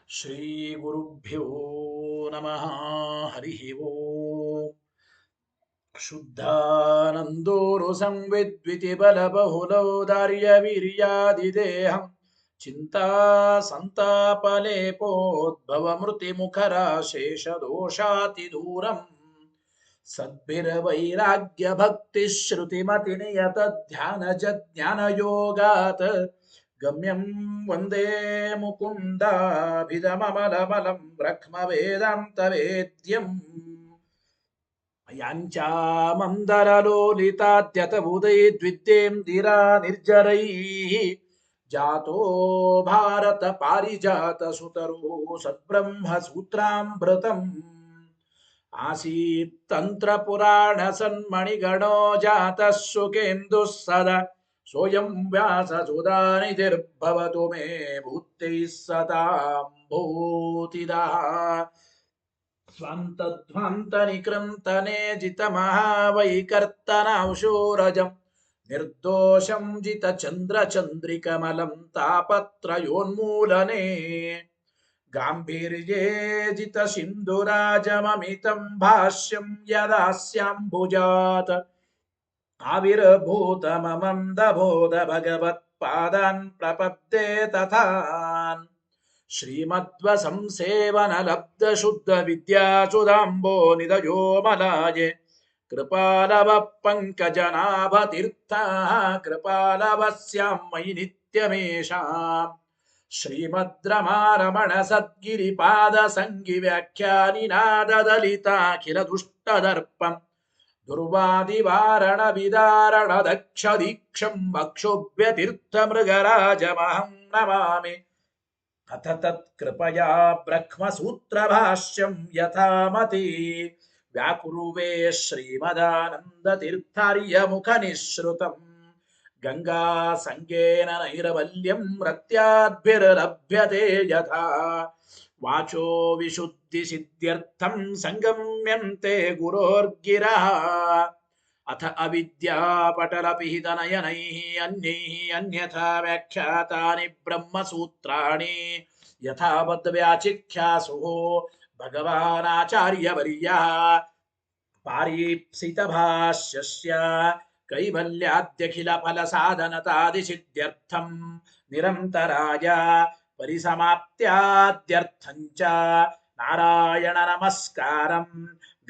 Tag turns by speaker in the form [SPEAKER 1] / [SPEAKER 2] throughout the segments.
[SPEAKER 1] ಶ್ರೀ ಗುರುಭ್ಯೋ ನಮಃ. ಹರಿ ಓಂ. ಶುದ್ಧಾನಂದೋರು ಸಂವಿದ್ವಿತಿ ಬಲಬಹುಲೌದಾರ್ಯ ವೀರ್ಯಾದಿದೇಹಂ ಚಿಂತಾ ಸಂತಾಪಲೇಪೋದ್ಭವ ಮೃತಿ ಮುಖರಾಶೇಷ ದೋಷಾತಿ ದೂರಂ ಸದ್ಭಿರ್ವೈರಾಗ್ಯ ಭಕ್ತಿ ಶ್ರುತಿಮತಿ ನಿಯತ ಧ್ಯಾನ ಚ ಜ್ಞಾನ ಯೋಗಾತ್ ಗಮ್ಯಂ ವಂದೇ ಮುಕುಂದಾಭಿಧಮಮಲಮಲಂ ಬ್ರಹ್ಮ ವೇದಾಂತ ವೇದ್ಯಂ ಯಾಂಚಾಮಂದರಲೋಲಿತಾದ್ಯತಬುಧೈರ್ದ್ವಿದ್ಯೇಂದಿರಾ ನಿರ್ಜರೈಃ ಜಾತೋ ಭಾರತ ಪಾರಿಜಾತ ಸುತರು ಸದ್ಬ್ರಹ್ಮ ಸೂತ್ರಾಮೃತಂ ಆಸೀತ್ ತಂತ್ರ ಪುರಾಣ ಸನ್ಮಣಿಗಣೋ ಜಾತಃ ಸುಖೇಂದುಃ ಸದಾ ಸೋಯಂ ವ್ಯಾಸ ಸುಧಾನಿಧಿರ್ಭವತು ಮೇ ಭೂತೈಃ ಸತಾಂ ಭೂತಿದಃ ಸ್ವಂತಧ್ವಂತನಿಕೃಂತನೆ ಜಿತಮಹಾವೈಕರ್ತನಾಂಶೂರಜಂ ನಿರ್ದೋಷಂ ಜಿತಚಂದ್ರಚಂದ್ರಿಕಮಲಂ ತಾಪತ್ರಯೋನ್ಮೂಲನೆ ಗಾಂಭೀರ್ಯೇ ಜಿತಸಿಂಧುರಾಜಮಮಿತಂ ಭಾಷ್ಯಂ ಯದಾಸ್ಯಾಂಬುಜಾತ್ ಆವಿರ್ಭೂತಮಮಂದಬೋಧ ಭಗವತ್ಪಾದಾನ್ ಪ್ರಪದ್ಯೆ ತಥಾನ್ ಶ್ರೀಮದ್ವಸಂಸೇವನ ಲಬ್ಧ ಶುದ್ಧ ವಿದ್ಯಾಸುಧಾಂಬೋ ನಿಧಯೋ ಮಲಾಯೆ ಕೃಪಾಲವ ಪಂಕಜನಾಭ ತೀರ್ಥ ಕೃಪಾಲವಸ್ಯಾಂ ಮಯಿ ನಿತ್ಯಮೇಷಾಂ ಶ್ರೀಮದ್ರಮಾರಮಣ ಸದ್ಗಿರಿಪಾದ ಸಂಗಿ ವ್ಯಾಖ್ಯಾನಿನಾದ ದಲಿತಾಖಿಲ ದುಷ್ಟದರ್ಪಂ ದುರ್ವಾದಿವಾರಣ ವಿದಾರಣ ದಕ್ಷ ದೀಕ್ಷಂ ಅಕ್ಷೋಭ್ಯ ತೀರ್ಥ ಮೃಗರಾಜಮಹಂ ನಮಾಮಿ ಅಥ ತತ್ಕೃಪಯಾ ಬ್ರಹ್ಮಸೂತ್ರಭಾಷ್ಯಂ ಯಥಾಮತಿ ವ್ಯಾಕುರುವೆ ಶ್ರೀಮದಾನಂದತೀರ್ಥಾರ್ಯ ಮುಖನಿಶ್ರುತಂ ಗಂಗಾ ಸಂಗೇನ ನೈರ್ಮಲ್ಯಂ ರತ್ಯಾದ್ಭಿರ್ಲಭ್ಯತೆ ಯಥಾ ವಾಚೋ ವಿಶುದ್ಧಿ ಸಿದ್ಧ್ಯರ್ಥಂ ಸಂಗಮ್ಯಂತೆ ಗುರೋರ್ಗಿರಃ ಅಥ ಅವಿದ್ಯಾಪಟಲಪಿಹಿತನಯನೈಃ ಅನ್ಯೈಃ ಅನ್ಯಥಾ ವ್ಯಾಖ್ಯಾತಾನಿ ಬ್ರಹ್ಮಸೂತ್ರಾಣಿ ಯಥಾವದ್ ವ್ಯಾಚಿಖ್ಯಾಸುಃ ಭಗವಾನಾಚಾರ್ಯವರ್ಯಃ ಪಾರೀಪ್ಸಿತಭಾಷ್ಯಸ್ಯ ಕೈವಲ್ಯಾದ್ಯಖಿಲ ಫಲಸಾಧನತಾದಿಸಿದ್ಧ್ಯರ್ಥಂ ನಿರಂತರಾಯ ಪರಿಸಮಾಪ್ತ್ಯಾದ್ಯರ್ಥಂಚ ನಾರಾಯಣ ನಮಸ್ಕಾರಂ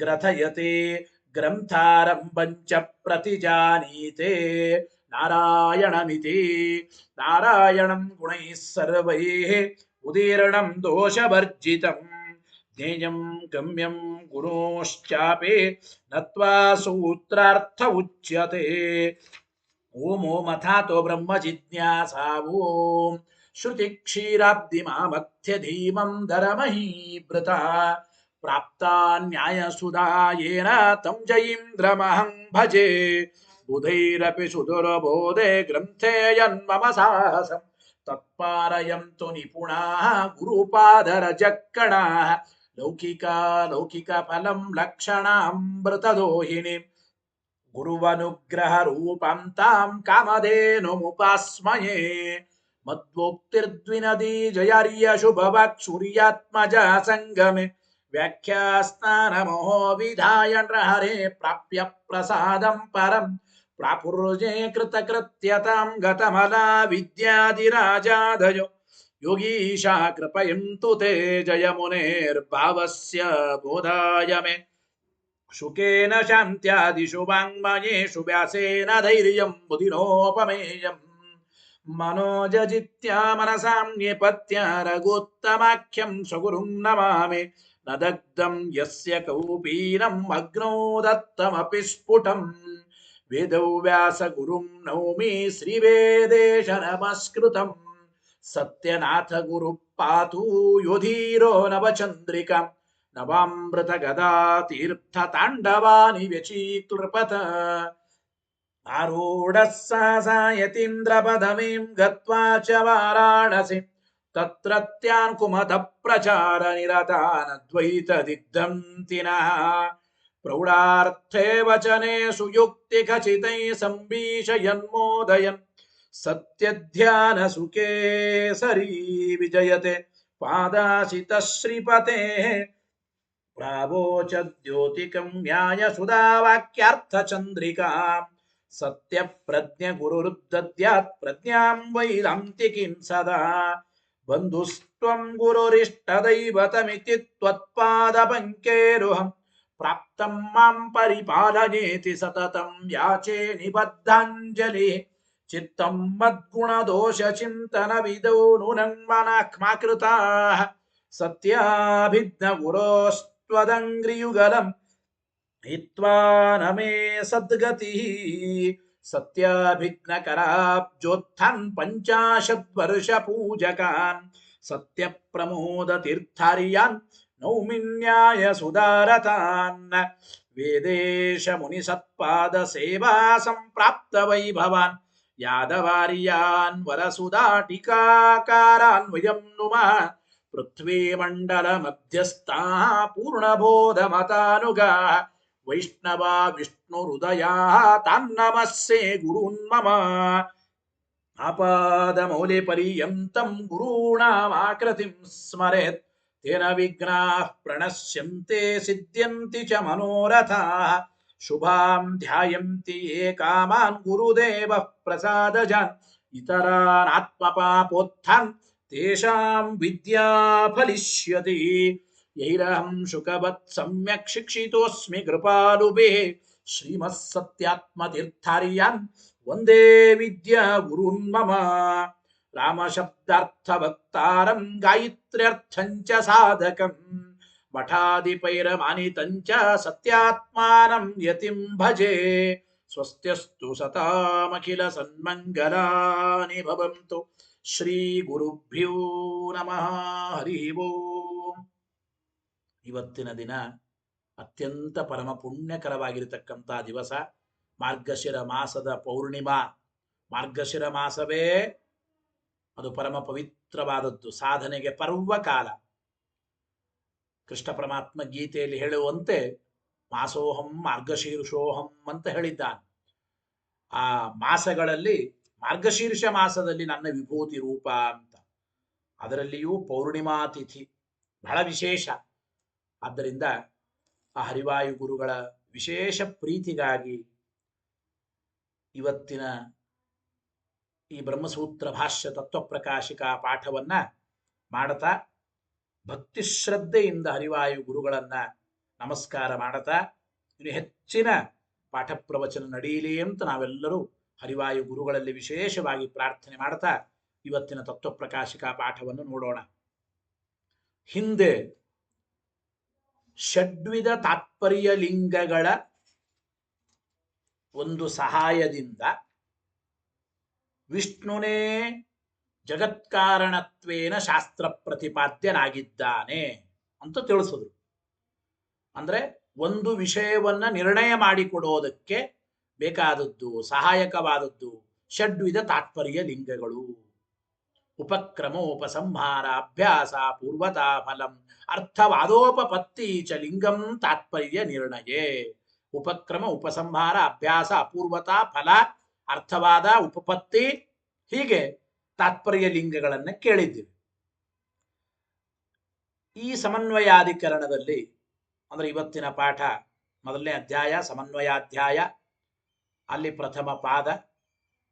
[SPEAKER 1] ಗ್ರಥಯತೆ ಗ್ರಂಥಾರಂಭಂಚ ಪ್ರತಿಜಾನೀತೆ ನಾರಾಯಣಮಿತಿ ನಾರಾಯಣಂ ಗುಣೈಃ ಸರ್ವೈಃ ಉದೀರ್ಣಂ ದೋಷವರ್ಜಿತಂ ಜ್ಞೇಯಂ ಗಮ್ಯಂ ಗುಣೋಶ್ಚಾಪಿ ನತ್ವಾ ಸೂತ್ರಾರ್ಥ ಉಚ್ಯತೆ ಓಂ ಓಂ ಅಥಾತೋ ಬ್ರಹ್ಮ ಜಿಜ್ಞಾಸಾ ಓಂ ಶ್ರುತಿ ಕ್ಷೀರಾಬ್ಧಿ ಮಾಮಥ್ಯ ಧೀಮಂ ಧರಮಹೀಭೃತ ಪ್ರಾಪ್ತಾ ನ್ಯಾಯಸುಧಾಯೇನ ತಂ ಜಯೀಂದ್ರಮಹಂ ಭಜೆ ಬುಧೈರಪಿ ಸುದುರ್ಬೋಧೆ ಗ್ರಂಥೇ ಯನ್ಮಮ ಸಾಹಸಂ ತತ್ಪಾರಯಂತು ನಿಪುಣಾಃ ಗುರುಪಾದರಜಕ್ಕಣಾಃ ಲೌಕಿಕ ಫಲಂ ಲಕ್ಷಣಾಮೃತದೋಹಿನಿ ಗುರುವನುಗ್ರಹ ರೂಪಂ ತಾಂ ಕಾಮಧೇನುಮುಪಾಸ್ಮಯೇ ಮದ್ವೋಕ್ತಿರ್ದ್ವಿನದಿ ಜಯಾರ್ಯ ಶುಭವಾಕ್ಷುರ್ಯಾತ್ಮಜ ಸಂಗಮೆ ವ್ಯಾಖ್ಯಾಸ್ನಾನಮೋ ವಿಧಾಯ ನೃಹರೆ ಪ್ರಾಪ್ಯ ಪ್ರಸಾದಂ ಪರಂ ಪ್ರಾಪುರ್ಜೆ ಕೃತಕೃತ್ಯತಾಂ ಗತಮಲಾ ವಿದ್ಯಾದಿರಾಜಾದಯೋ ಯೋಗೀಶಾ ಕೃಪಯಂತು ತೇ ಜಯ ಮುನೇರ್ಭಾವಸ್ಯ ಬೋಧಾಯ ಮೇ ಶುಕೇನ ಶಾಂತ್ಯಾದಿಷು ವಾङ्मयेषु ವ್ಯಾಸೇನ ಧೈರ್ಯಂ ಬುಧಿನೋಪಮೇಯಂ ಮನೋಜಜಿತ್ಯಾ ಮನಸಾಂ ನ್ಯಪತ್ಯ ರಘುತ್ತಮಾಖ್ಯಂ ಸ್ವಗುರುಂ ನಮಾಮಿ ನ ದಗ್ಧಂ ಯಸ್ಯ ಕೌಪೀನಂ ಅಗ್ನೋ ದತ್ತಮಪಿ ಸ್ಫುಟಂ ವೇದೌ ವ್ಯಾಸ ಗುರುಂ ನೌಮಿ ಶ್ರೀವೇದೇಶ ನಮಸ್ಕೃತಂ ಸತ್ಯನಾಥ ಗುರು ಪಾತು ಯೋಧೀರೋ ನವಚಂದ್ರಿಕಾ ನವಾಮೃತ ಗದಾ ತೀರ್ಥ ತಾಂಡವಾನಿ ವ್ಯಚೀಕೃಪತ ಆರೂಢಃ ಸಹಸಾಯತೀಂದ್ರ ಪದವೀಂ ಗತ್ವಾ ಚ ವಾರಾಣಸಿ ತತ್ರತ್ಯಾನ್ ಕುಮತ ಪ್ರಚಾರ ನಿರತಾನದ್ವೈತ ದಿಗ್ಧಂತಿನಃ ಪ್ರೌಢಾರ್ಥೇ ವಚನೆ ಸುಯುಕ್ತಿ ಖಚಿತೈ ಸಂಭೀಷಯನ್ಮೋದಯನ್ ಸತ್ಯಧ್ಯಾನ ಸುಖೇ ಸರಿ ವಿಜಯತೆ ಪಾದಾಸಿತ ಶ್ರೀಪತೆ ಪ್ರಾವೋಚದ್ಯೋತಿಕಂ ನ್ಯಾಯ ಸುಧಾವಾಕ್ಯಾರ್ಥ ಚಂದ್ರಿಕಾ ಸತ್ಯ ಪ್ರಜ್ಞ ಗುರುರುದ್ದ್ಯಾತ್ ಪ್ರಜ್ಞಾಂ ವೈದಾಂತಿಕಿಂ ಸದಾ ಬಂಧುಸ್ತ್ವಂ ಗುರುರಿಷ್ಟದೈವತಮಿತಿ ತ್ವತ್ಪಾದ ಪಂಕೇರುಹಂ ಪ್ರಾಪ್ತಂ ಮಾಂ ಪರಿಪಾಲನೇತಿ ಸತತಂ ಯಾಚೆ ನಿಬದ್ಧಾಂಜಲಿ ಚಿತ್ತಂ ಮದ್ಗುಣದೋಷ ಚಿಂತನ ವಿದೋ ನೂನಂ ಮನಾಕ್ಮಾಕೃತಾಃ ಸತ್ಯಾಭಿಜ್ಞ ಗುರೋಸ್ತ್ವದಂಗ್ರಿಯುಗಲಂ ಹಿತ್ವಾ ನಮೇ ಸದ್ಗತಿ ಸತ್ಯಾಭಿಜ್ಞ ಕರಾಬ್ಜೋತ್ಥಾನ್ ಪಂಚಾಶತ್ ವರ್ಷ ಪೂಜಕಾನ್ ಸತ್ಯ ಪ್ರಮೋದ ತೀರ್ಥಾರ್ಯಾನ್ ನೌಮಿನ್ಯಾಯ ಸುಧಾರತಾನ್ ವೇದೇಶ ಮುನಿ ಸತ್ಪಾದ ಸೇವಾ ಸಂಪ್ರಾಪ್ತ ವೈಭವಾನ್ ಯಾದವಾರ್ಯಾನ್ ವರಸುಧಾಟಿಕಾಕಾರಾನ್ ವಯಂ ನುಮಃ ಪೃಥ್ವೀ ಮಂಡಲ ಮಧ್ಯಸ್ಥಾ ಪೂರ್ಣಬೋಧ ಮತಾನುಗಾ ವೈಷ್ಣವಾ ವಿಷ್ಣು ಹೃದಯಾ ತಾನ್ನಮಸ್ಸೆ ಗುರುನ್ಮಮ ಆಪಾದ ಮೌಲಿ ಪರ್ಯಂತಂ ಗುರುಣಾಮಾಕೃತಿಂ ಸ್ಮರೆತ್ ತೇನ ವಿಘ್ನಾಃ ಪ್ರಣಶ್ಯಂತೆ ಸಿದ್ಧ್ಯಂತಿ ಚ ಮನೋರಥಾಃ ಶುಭಾಂ ಧ್ಯಾಯಂತಿ ಯೇ ಕಾಮಾನ್ ಗುರುದೇವಃ ಪ್ರಸಾದಜಾನ್ ಇತರಾನ್ ಆತ್ಮಪಾಪೋತ್ಥಾನ್ ತೇಷಾಂ ವಿದ್ಯಾ ಫಲಿಷ್ಯತಿ ಯೈರಹಂ ಶುಕವತ್ ಸಮ್ಯಕ್ ಶಿಕ್ಷಿತೋಸ್ಮಿ ಕೃಪಾಲುಭಿಃ ಶ್ರೀಮತ್ ಸತ್ಯಾತ್ಮತೀರ್ಥಾರ್ಯಾನ್ ವಂದೇ ವಿದ್ಯಾ ಗುರುನ್ಮಮ ರಾಮಶಬ್ದಾರ್ಥವಕ್ತಾರಂ ಗಾಯತ್ರ್ಯರ್ಥಂಚ ಸಾಧಕಂ ಮಠಾಧಿಪೈರಮಾನಿತಂಚ ಸತ್ಯಾತ್ಮಾನಂ ಯತಿಂ ಭಜೆ ಸ್ವಸ್ತ್ಯಸ್ತು ಸತಾಮಖಿಲ ಸನ್ಮಂಗಲಾನಿ ಭವಂತು ಶ್ರೀ ಗುರುಭ್ಯೋ ನಮಃ ಹರಿ ಓಂ. ಇವತ್ತಿನ ದಿನ ಅತ್ಯಂತ ಪರಮ ಪುಣ್ಯಕರವಾಗಿರತಕ್ಕಂಥ ದಿವಸ. ಮಾರ್ಗಶಿರ ಮಾಸದ ಪೌರ್ಣಿಮಾ. ಮಾರ್ಗಶಿರ ಮಾಸವೇ ಅದು ಪರಮ ಪವಿತ್ರವಾದದ್ದು, ಸಾಧನೆಗೆ ಪರ್ವಕಾಲ. ಕೃಷ್ಣ ಪರಮಾತ್ಮ ಗೀತೆಯಲ್ಲಿ ಹೇಳುವಂತೆ ಮಾಸೋಹಂ ಮಾರ್ಗಶೀರ್ಷೋಹಂ ಅಂತ ಹೇಳಿದ್ದಾನೆ. ಆ ಮಾಸಗಳಲ್ಲಿ ಮಾರ್ಗಶೀರ್ಷ ಮಾಸದಲ್ಲಿ ನನ್ನ ವಿಭೂತಿ ರೂಪ ಅಂತ. ಅದರಲ್ಲಿಯೂ ಪೌರ್ಣಿಮಾ ತಿಥಿ ಬಹಳ ವಿಶೇಷ. ಆದ್ದರಿಂದ ಆ ಹರಿವಾಯು ಗುರುಗಳ ವಿಶೇಷ ಪ್ರೀತಿಗಾಗಿ ಇವತ್ತಿನ ಈ ಬ್ರಹ್ಮಸೂತ್ರ ಭಾಷ್ಯ ತತ್ವಪ್ರಕಾಶಿಕಾ ಪಾಠವನ್ನ ಮಾಡುತ್ತಾ ಭಕ್ತಿ ಶ್ರದ್ಧೆಯಿಂದ ಹರಿವಾಯು ಗುರುಗಳನ್ನ ನಮಸ್ಕಾರ ಮಾಡುತ್ತಾ ಇನ್ನು ಹೆಚ್ಚಿನ ಪಾಠ ಪ್ರವಚನ ನಡೆಯಲಿ ಅಂತ ನಾವೆಲ್ಲರೂ ಹರಿವಾಯು ಗುರುಗಳಲ್ಲಿ ವಿಶೇಷವಾಗಿ ಪ್ರಾರ್ಥನೆ ಮಾಡುತ್ತಾ ಇವತ್ತಿನ ತತ್ವಪ್ರಕಾಶಿಕಾ ಪಾಠವನ್ನು ನೋಡೋಣ. ಹಿಂದೆ ಷಡ್ವಿಧ ತಾತ್ಪರ್ಯ ಲಿಂಗಗಳ ಒಂದು ಸಹಾಯದಿಂದ ವಿಷ್ಣುನೇ ಜಗತ್ಕಾರಣತ್ವೇನ ಶಾಸ್ತ್ರ ಪ್ರತಿಪಾದ್ಯನಾಗಿದ್ದಾನೆ ಅಂತ ತಿಳಿಸಿದ್ರು. ಅಂದ್ರೆ ಒಂದು ವಿಷಯವನ್ನ ನಿರ್ಣಯ ಮಾಡಿಕೊಡೋದಕ್ಕೆ ಬೇಕಾದದ್ದು ಸಹಾಯಕವಾದದ್ದು ಷಡ್ವಿಧ ತಾತ್ಪರ್ಯ ಲಿಂಗಗಳು. ಉಪಕ್ರಮ ಉಪಸಂಹಾರ ಅಭ್ಯಾಸ ಪೂರ್ವತಾ ಫಲಂ ಅರ್ಥವಾದೋಪಪತ್ತಿ ಚ ಲಿಂಗಂ ತಾತ್ಪರ್ಯ ನಿರ್ಣಯೇ. ಉಪಕ್ರಮ ಉಪಸಂಹಾರ ಅಭ್ಯಾಸ ಅಪೂರ್ವತಾ ಫಲ ಅರ್ಥವಾದ ಉಪಪತ್ತಿ, ಹೀಗೆ ತಾತ್ಪರ್ಯ ಲಿಂಗಗಳನ್ನ ಕೇಳಿದ್ದೀವಿ. ಈ ಸಮನ್ವಯಾಧಿಕರಣದಲ್ಲಿ ಅಂದ್ರೆ ಇವತ್ತಿನ ಪಾಠ ಮೊದಲನೇ ಅಧ್ಯಾಯ ಸಮನ್ವಯಾಧ್ಯಾಯ. ಅಲ್ಲಿ ಪ್ರಥಮ ಪಾದ,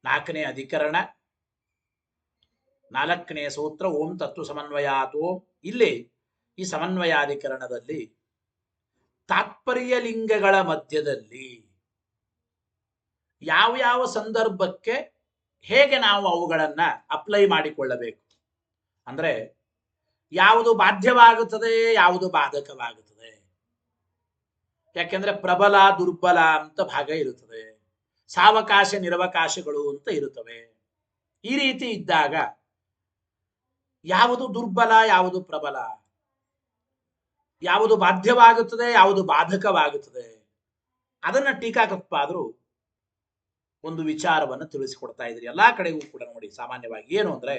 [SPEAKER 1] 4ನೇ ಅಧಿಕರಣ, 4ನೇ ಸೂತ್ರ ಓಂ ತತ್ವ ಸಮನ್ವಯಾತ್ ಓಂ. ಇಲ್ಲಿ ಈ ಸಮನ್ವಯಾಧಿಕರಣದಲ್ಲಿ ತಾತ್ಪರ್ಯ ಲಿಂಗಗಳ ಮಧ್ಯದಲ್ಲಿ ಯಾವ ಸಂದರ್ಭಕ್ಕೆ ಹೇಗೆ ನಾವು ಅವುಗಳನ್ನ ಅಪ್ಲೈ ಮಾಡಿಕೊಳ್ಳಬೇಕು, ಅಂದ್ರೆ ಯಾವುದು ಬಾಧ್ಯವಾಗುತ್ತದೆ, ಯಾವುದು ಬಾಧಕವಾಗುತ್ತದೆ. ಯಾಕೆಂದ್ರೆ ಪ್ರಬಲ ದುರ್ಬಲ ಅಂತ ಭಾಗ ಇರುತ್ತದೆ, ಸಾವಕಾಶ ನಿರವಕಾಶಗಳು ಅಂತ ಇರುತ್ತವೆ. ಈ ರೀತಿ ಇದ್ದಾಗ ಯಾವುದು ದುರ್ಬಲ, ಯಾವುದು ಪ್ರಬಲ, ಯಾವುದು ಬಾಧ್ಯವಾಗುತ್ತದೆ, ಯಾವುದು ಬಾಧಕವಾಗುತ್ತದೆ, ಅದನ್ನ ಟೀಕಾಕೃತ್ಪಾದರು ಒಂದು ವಿಚಾರವನ್ನು ತಿಳಿಸಿಕೊಡ್ತಾ ಇದ್ರಿ. ಎಲ್ಲಾ ಕಡೆಗೂ ಕೂಡ ನೋಡಿ ಸಾಮಾನ್ಯವಾಗಿ ಏನು ಅಂದ್ರೆ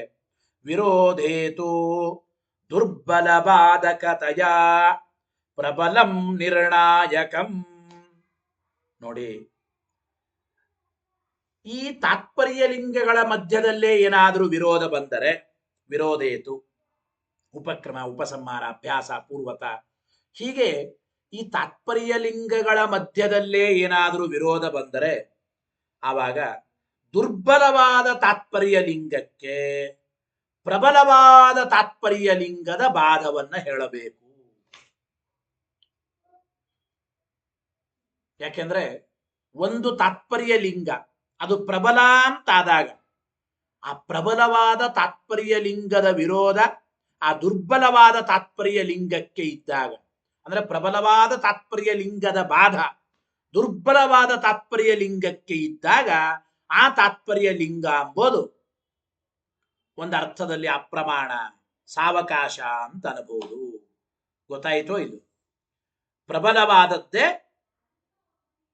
[SPEAKER 1] ವಿರೋಧೇತು ದುರ್ಬಲ ಬಾಧಕತಯ ಪ್ರಬಲಂ ನಿರ್ಣಾಯಕಂ. ನೋಡಿ, ಈ ತಾತ್ಪರ್ಯ ಲಿಂಗಗಳ ಮಧ್ಯದಲ್ಲೇ ಏನಾದರೂ ವಿರೋಧ ಬಂದರೆ ವಿರೋಧೇತು, ಉಪಕ್ರಮ, ಉಪಸಂಹಾರ, ಅಭ್ಯಾಸ, ಪೂರ್ವತ, ಹೀಗೆ ಈ ತಾತ್ಪರ್ಯ ಲಿಂಗಗಳ ಮಧ್ಯದಲ್ಲೇ ಏನಾದರೂ ವಿರೋಧ ಬಂದರೆ ಆವಾಗ ದುರ್ಬಲವಾದ ತಾತ್ಪರ್ಯ ಲಿಂಗಕ್ಕೆ ಪ್ರಬಲವಾದ ತಾತ್ಪರ್ಯ ಲಿಂಗದ ಬಾಧವನ್ನ ಹೇಳಬೇಕು. ಯಾಕೆಂದ್ರೆ ಒಂದು ತಾತ್ಪರ್ಯ ಲಿಂಗ ಅದು ಪ್ರಬಲ ಅಂತಾದಾಗ ಆ ಪ್ರಬಲವಾದ ತಾತ್ಪರ್ಯ ಲಿಂಗದ ವಿರೋಧ ಆ ದುರ್ಬಲವಾದ ತಾತ್ಪರ್ಯ ಲಿಂಗಕ್ಕೆ ಇದ್ದಾಗ, ಅಂದ್ರೆ ಪ್ರಬಲವಾದ ತಾತ್ಪರ್ಯ ಲಿಂಗದ ಬಾಧ ದುರ್ಬಲವಾದ ತಾತ್ಪರ್ಯ ಲಿಂಗಕ್ಕೆ ಇದ್ದಾಗ ಆ ತಾತ್ಪರ್ಯ ಲಿಂಗ ಎಂಬುದು ಒಂದು ಅರ್ಥದಲ್ಲಿ ಅಪ್ರಮಾಣ, ಸಾವಕಾಶ ಅಂತ ಅನ್ಬೋದು. ಗೊತ್ತಾಯಿತೋ ಇದು? ಪ್ರಬಲವಾದದ್ದೇ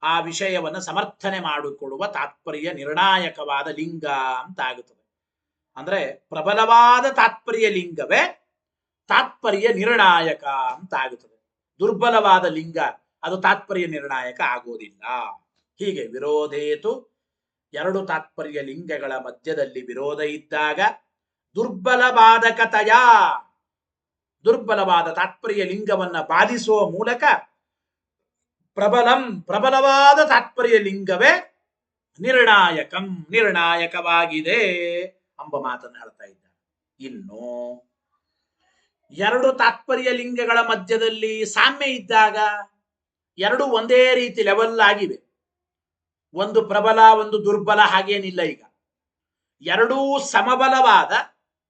[SPEAKER 1] ಆ ವಿಷಯವನ್ನು ಸಮರ್ಥನೆ ಮಾಡಿಕೊಡುವ ತಾತ್ಪರ್ಯ ನಿರ್ಣಾಯಕವಾದ ಲಿಂಗ ಅಂತ ಆಗುತ್ತದೆ. ಅಂದ್ರೆ ಪ್ರಬಲವಾದ ತಾತ್ಪರ್ಯ ಲಿಂಗವೇ ತಾತ್ಪರ್ಯ ನಿರ್ಣಾಯಕ ಅಂತ ಆಗುತ್ತದೆ. ದುರ್ಬಲವಾದ ಲಿಂಗ ಅದು ತಾತ್ಪರ್ಯ ನಿರ್ಣಾಯಕ ಆಗೋದಿಲ್ಲ. ಹೀಗೆ ವಿರೋಧೇತು, ಎರಡು ತಾತ್ಪರ್ಯ ಲಿಂಗಗಳ ಮಧ್ಯದಲ್ಲಿ ವಿರೋಧ ಇದ್ದಾಗ ದುರ್ಬಲ ಬಾಧಕತೆಯ, ದುರ್ಬಲವಾದ ತಾತ್ಪರ್ಯ ಲಿಂಗವನ್ನ ಬಾಧಿಸುವ ಮೂಲಕ ಪ್ರಬಲವಾದ ತಾತ್ಪರ್ಯ ಲಿಂಗವೇ ನಿರ್ಣಾಯಕಂ, ನಿರ್ಣಾಯಕವಾಗಿದೆ ಎಂಬ ಮಾತನ್ನು ಹೇಳ್ತಾ ಇದ್ದಾರೆ. ಇನ್ನು ಎರಡು ತಾತ್ಪರ್ಯ ಲಿಂಗಗಳ ಮಧ್ಯದಲ್ಲಿ ಸಾಮ್ಯ ಇದ್ದಾಗ ಎರಡು ಒಂದೇ ರೀತಿ ಲೆವೆಲ್ ಆಗಿವೆ. ಒಂದು ಪ್ರಬಲ ಒಂದು ದುರ್ಬಲ ಹಾಗೇನಿಲ್ಲ. ಈಗ ಎರಡೂ ಸಮಬಲವಾದ